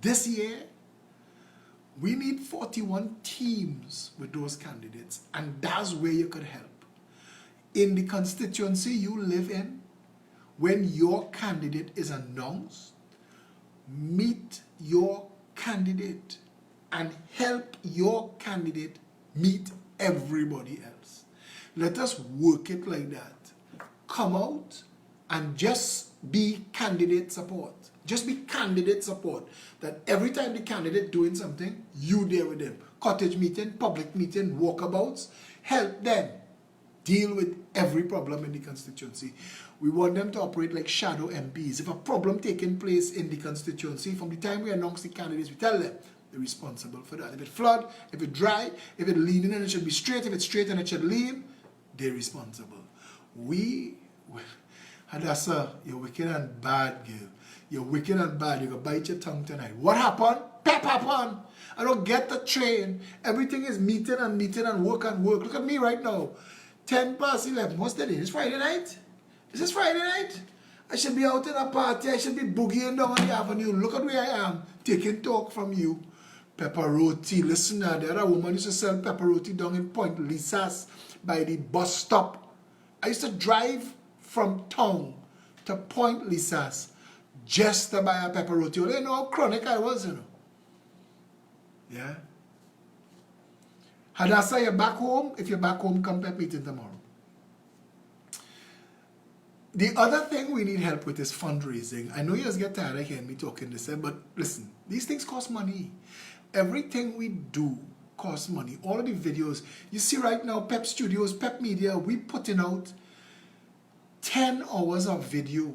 This year, we need 41 teams with those candidates, and that's where you could help. In the constituency you live in, when your candidate is announced, meet your candidate and help your candidate meet everybody else. Let us work it like that. Come out and just be candidate support. Just be candidate support. That every time the candidate doing something, you there with them. Cottage meeting, public meeting, walkabouts, help them deal with every problem in the constituency. We want them to operate like shadow MPs. If a problem taking place in the constituency, from the time we announce the candidates, we tell them they're responsible for that. If it flood, if it dry, if it leaning and it should be straight, if it's straight and it should lean, they're responsible. Hadassah, you're wicked and bad, girl. You're wicked and bad. You're going to bite your tongue tonight. What happened? Pep happened. I don't get the train. Everything is meeting and work and work. Look at me right now. 10 past 11. What's the day? It's Friday night? Is this Friday night? I should be out in a party. I should be boogieing down on the avenue. Look at where I am. Taking talk from you. Pepperoni. Listen now. The other woman used to sell pepperoni down in Point Lisas by the bus stop. I used to drive from town to Point Lisas just to buy a pepperoni. You know how chronic I was, you know. Yeah. Hadassah, you're back home. If you're back home, come pep meeting tomorrow. The other thing we need help with is fundraising. I know you guys get tired of hearing me talking this, but listen, these things cost money. Everything we do costs money. All of the videos, you see right now, Pep Studios, Pep Media, we putting out 10 hours of video,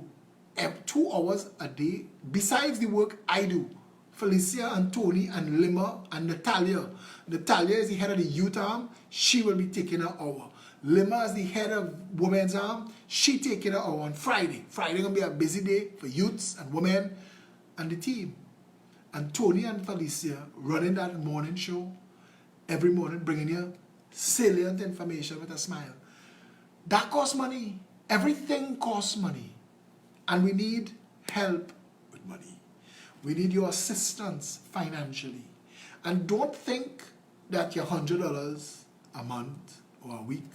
2 hours a day, besides the work I do. Felicia and Tony and Lima and Natalia. Natalia is the head of the youth arm. She will be taking an hour. Lima is the head of women's arm. She taking an hour on Friday. Friday going to be a busy day for youths and women and the team. And Tony and Felicia running that morning show every morning, bringing you salient information with a smile. That costs money. Everything costs money. And we need help with money. We need your assistance financially. And don't think that your $100 a month or a week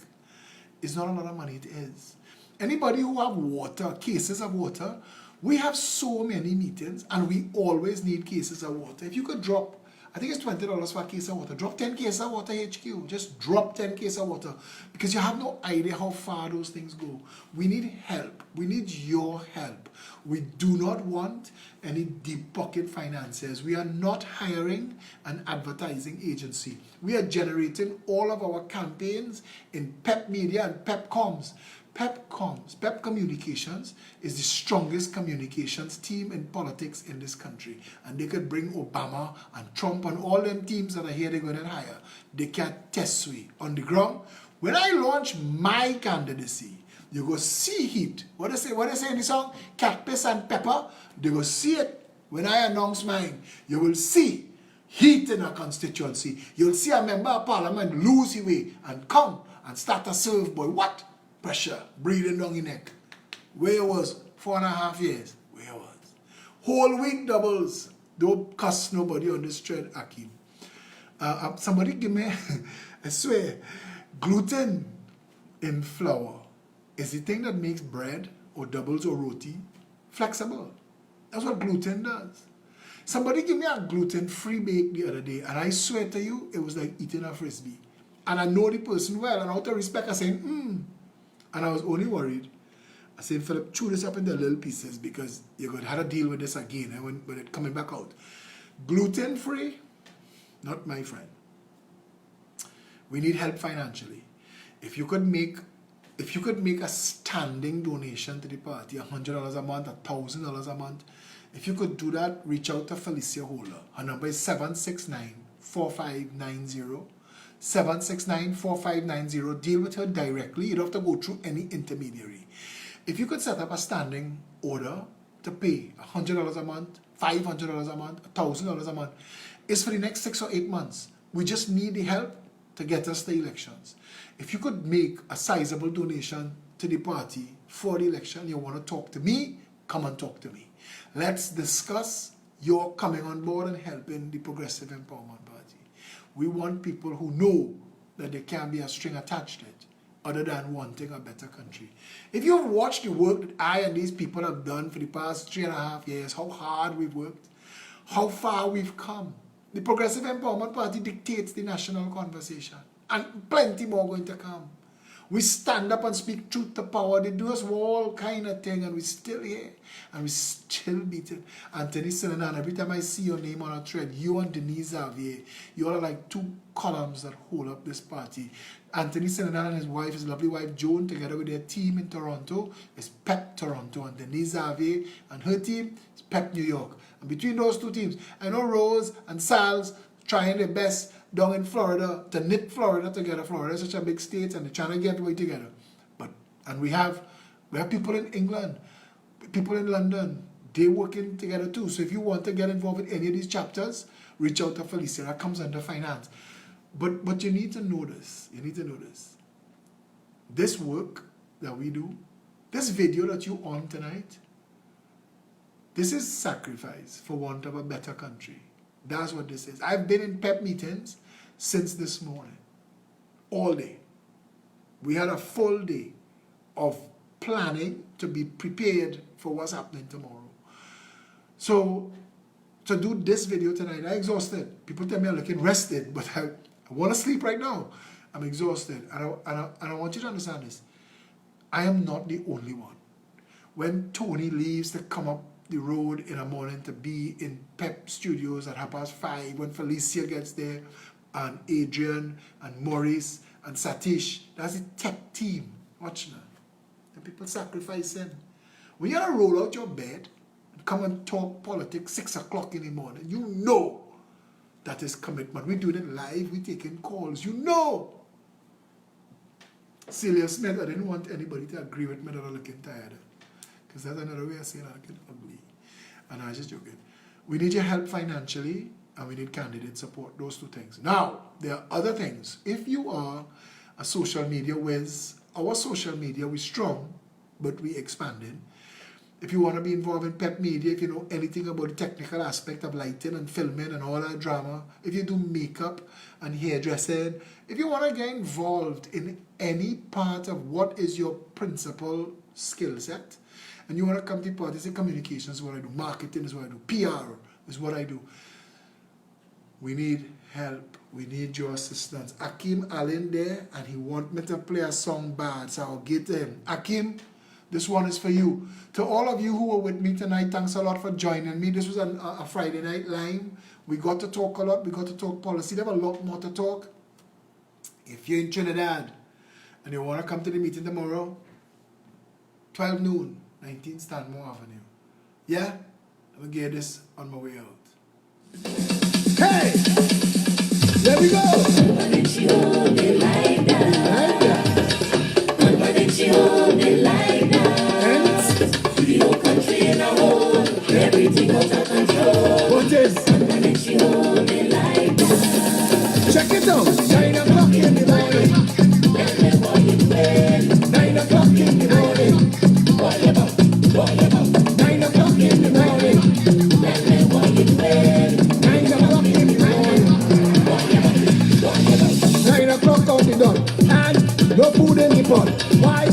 is not a lot of money. It is. Anybody who have water, cases of water, we have so many meetings and we always need cases of water. If you could drop, I think it's $20 for a case of water. Drop 10 cases of water HQ. Just drop 10 cases of water because you have no idea how far those things go. We need help. We need your help. We do not want any deep pocket financiers. We are not hiring an advertising agency. We are generating all of our campaigns in Pep Media and Pep Comms. Pep Comms, Pep Communications is the strongest communications team in politics in this country. And they could bring Obama and Trump and all them teams that are here they're going to hire. They can't test me on the ground. When I launch my candidacy, you go see heat. What they say in the song? Cactus and pepper. They go see it. When I announce mine, you will see heat in a constituency. You'll see a member of parliament lose his way and come and start a serve boy. What? Pressure, breathing down your neck. Where you was 4.5 years. Where you was. Whole week doubles. Don't cuss nobody on this thread, Akim. Somebody give me, I swear, gluten in flour is the thing that makes bread or doubles or roti flexible. That's what gluten does. Somebody give me a gluten-free bake the other day, and I swear to you, it was like eating a Frisbee. And I know the person well, and out of respect, I said, And I was only worried. I said, Philip, chew this up into little pieces because you're going to have to deal with this again when it's coming back out. Gluten-free, not my friend. We need help financially. If you could make a standing donation to the party, $100 a month, $1,000 a month, if you could do that, reach out to Felicia Holler. Her number is 769-4590. 769-4590. Deal with her directly. You don't have to go through any intermediary. If you could set up a standing order to pay $100 a month, $500 a month, $1,000 a month, it's for the next 6 or 8 months. We just need the help to get us the elections. If you could make a sizable donation to the party for the election, you want to talk to me, come and talk to me. Let's discuss your coming on board and helping the Progressive Empowerment Party. We want people who know that there can't be a string attached to it other than wanting a better country. If you've watched the work that I and these people have done for the past 3.5 years, how hard we've worked, how far we've come. The Progressive Empowerment Party dictates the national conversation, and plenty more going to come. We stand up and speak truth to power. They do us all kind of thing, and we still here, and we still beating. Anthony Sinanan, every time I see your name on a thread, you and Denise Xavier, you all are like two columns that hold up this party. Anthony Sinanan and his wife, his lovely wife Joan, together with their team in Toronto, is PEP Toronto, and Denise Xavier and her team is PEP New York. And between those two teams, I know Rose and Sal's trying their best down in Florida to knit Florida together. Florida is such a big state, and they're trying to get way together. And we have people in England, people in London, they're working together too. So if you want to get involved in any of these chapters, reach out to Felicia. That comes under finance. But you need to know this. You need to know this. This work that we do, this video that you on tonight, this is sacrifice for want of a better country. That's what this is. I've been in PEP meetings since this morning, all day. We had a full day of planning to be prepared for what's happening tomorrow. So, to do this video tonight, I'm exhausted. People tell me I'm looking rested, but I want to sleep right now. I'm exhausted. And I want you to understand this. I am not the only one. When Tony leaves to come up the road in the morning to be in PEP studios at 5:30, when Felicia gets there, and Adrian and Maurice and Satish, that's the tech team. Watch now. And people sacrificing. When you gotta roll out your bed and come and talk politics 6 o'clock in the morning, you know that is commitment. We're doing it live, we're taking calls, you know. Celia Smith, I didn't want anybody to agree with me that I'm looking tired. Because that's another way of saying I'm looking ugly. And I was just joking. We need your help financially, and we need candidate support. Those two things. Now, there are other things. If you are a social media whiz, our social media, we're strong, but we're expanding. If you want to be involved in PEP media, if you know anything about the technical aspect of lighting and filming and all that drama, if you do makeup and hairdressing, if you want to get involved in any part of what is your principal skill set, and you want to come to party, say communications is what I do, marketing is what I do, PR is what I do. We need help. We need your assistance. Akim Allen there, and he want me to play a song bad, so I'll get to him. Akim, this one is for you. To all of you who were with me tonight, thanks a lot for joining me. This was a Friday night live. We got to talk a lot. We got to talk policy. There have a lot more to talk. If you're in Trinidad and you want to come to the meeting tomorrow, 12 noon, 19 Stanmore Avenue. Yeah? I'm going to get this on my way out. Hey! There we go! Your country in a hole, everything out of control. What is? Check it out! 9 o'clock in the morning. 9 o'clock in the morning. 9 o'clock in the morning. 9 o'clock in the morning. 9 o'clock out the door. And no food in the pot. Why?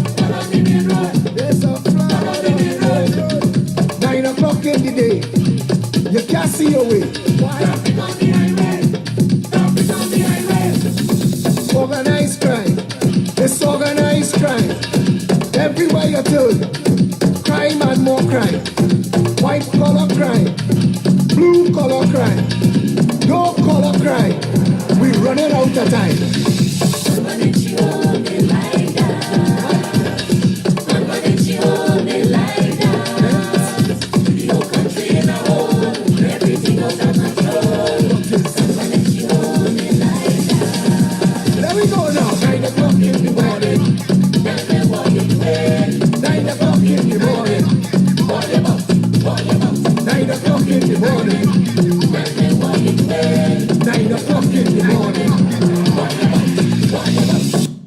There's a flood. 9 o'clock in the day. You can't see your way. Why? Traffic on the highway. Organized crime. It's organized crime. Everywhere you turn. Crime and more crime. White collar crime. Blue collar crime. No collar crime. We're running out of time. There we go now. 9 o'clock in the morning. 9 o'clock in the morning. 9 o'clock in the morning. 9 o'clock in the morning.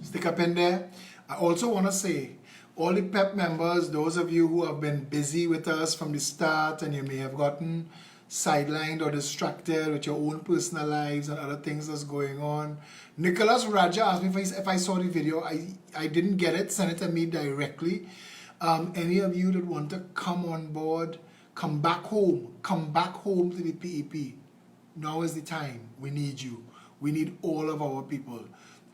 Stick up in there. I also want to say, all the PEP members, those of you who have been busy with us from the start and you may have gotten sidelined or distracted with your own personal lives and other things that's going on. Nicholas Raja asked me if I saw the video. I didn't get it. Send it to me directly. Any of you that want to come on board, Come back home. Come back home to the PEP. Now is the time. We need you. We need all of our people.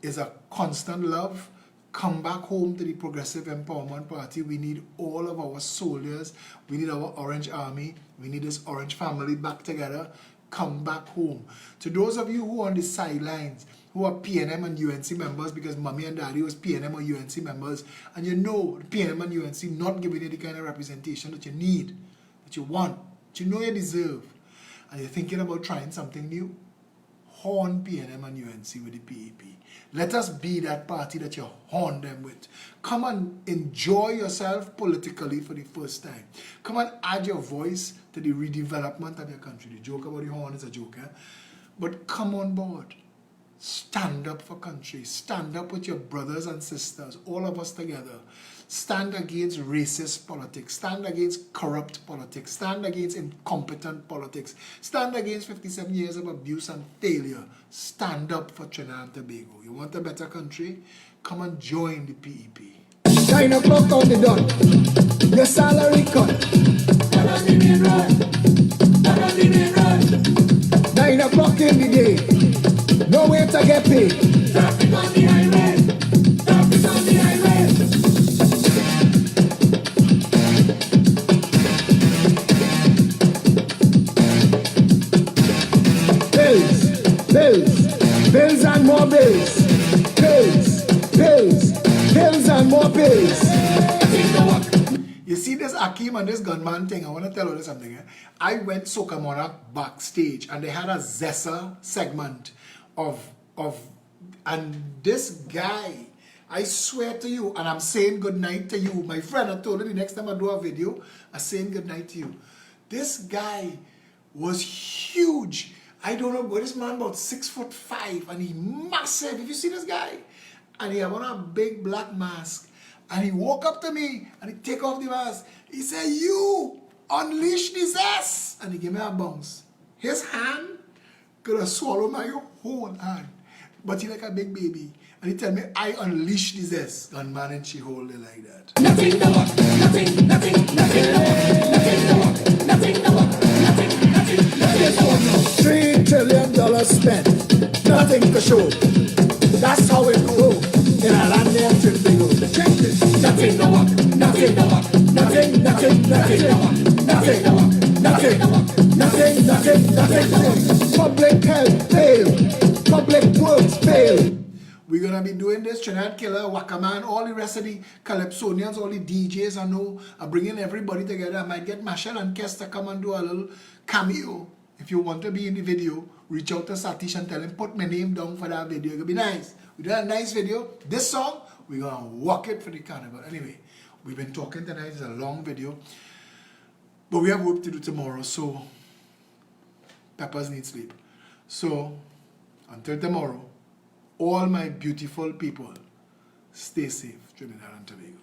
It's a constant love. Come back home to the Progressive Empowerment Party. We need all of our soldiers. We need our Orange Army. We need this Orange family back together. Come back home. To those of you who are on the sidelines, who are PNM and UNC members, because mommy and daddy was PNM or UNC members, and you know PNM and UNC not giving you the kind of representation that you need, that you want, that you know you deserve, and you're thinking about trying something new, horn PNM and UNC with the PEP. Let us be that party that you horn them with. Come and enjoy yourself politically for the first time. Come and add your voice to the redevelopment of your country. The joke about the horn is a joke, eh? But come on board. Stand up for country. Stand up with your brothers and sisters, all of us together. Stand against racist politics. Stand against corrupt politics. Stand against incompetent politics. Stand against 57 years of abuse and failure. Stand up for Trinidad and Tobago. You want a better country? Come and join the PEP. 9 o'clock on the dot. Your salary cut. 9 o'clock in the day. No way to get paid. Traffic on the highway. Traffic on the highway. Bills and more bills. Bills and more bills. You see this Akeem and this gunman thing, I want to tell you something. Eh? I went Soca Monarch backstage and they had a Zessa segment and this guy, I swear to you, and I'm saying good night to you. My friend, I told you the next time I do a video, I'm saying good night to you. This guy was huge. I don't know, but this man about 6'5" and he massive. If you see this guy, and he had on a big black mask, and he walk up to me and he take off the mask. He said, "You unleash this ass," and he gave me a bounce. His hand could have swallowed my whole hand, but he like a big baby. And he tell me, "I unleash this ass." Gunman and she hold it like that. Nothing to walk. Nothing to walk. Nothing to walk. Nothing to walk. $3 trillion spent, nothing to show. That's how it go in a land named Trinidad. Check this. Nothing to walk. Nothing to walk. Nothing. Public health fail. Public works fail. We're going to be doing this. Trinidad Killer, Wakaman, all the rest of the Calypsonians, all the DJs I know are bringing everybody together. I might get Marshall and Kes to come and do a little cameo. If you want to be in the video, reach out to Satish and tell him, put my name down for that video. It'll be nice. We did a nice video. This song, we're going to walk it for the carnival. Anyway, we've been talking tonight. It's a long video. But we have work to do tomorrow, so Peppers need sleep. So, until tomorrow, all my beautiful people, stay safe, Trinidad and Tobago.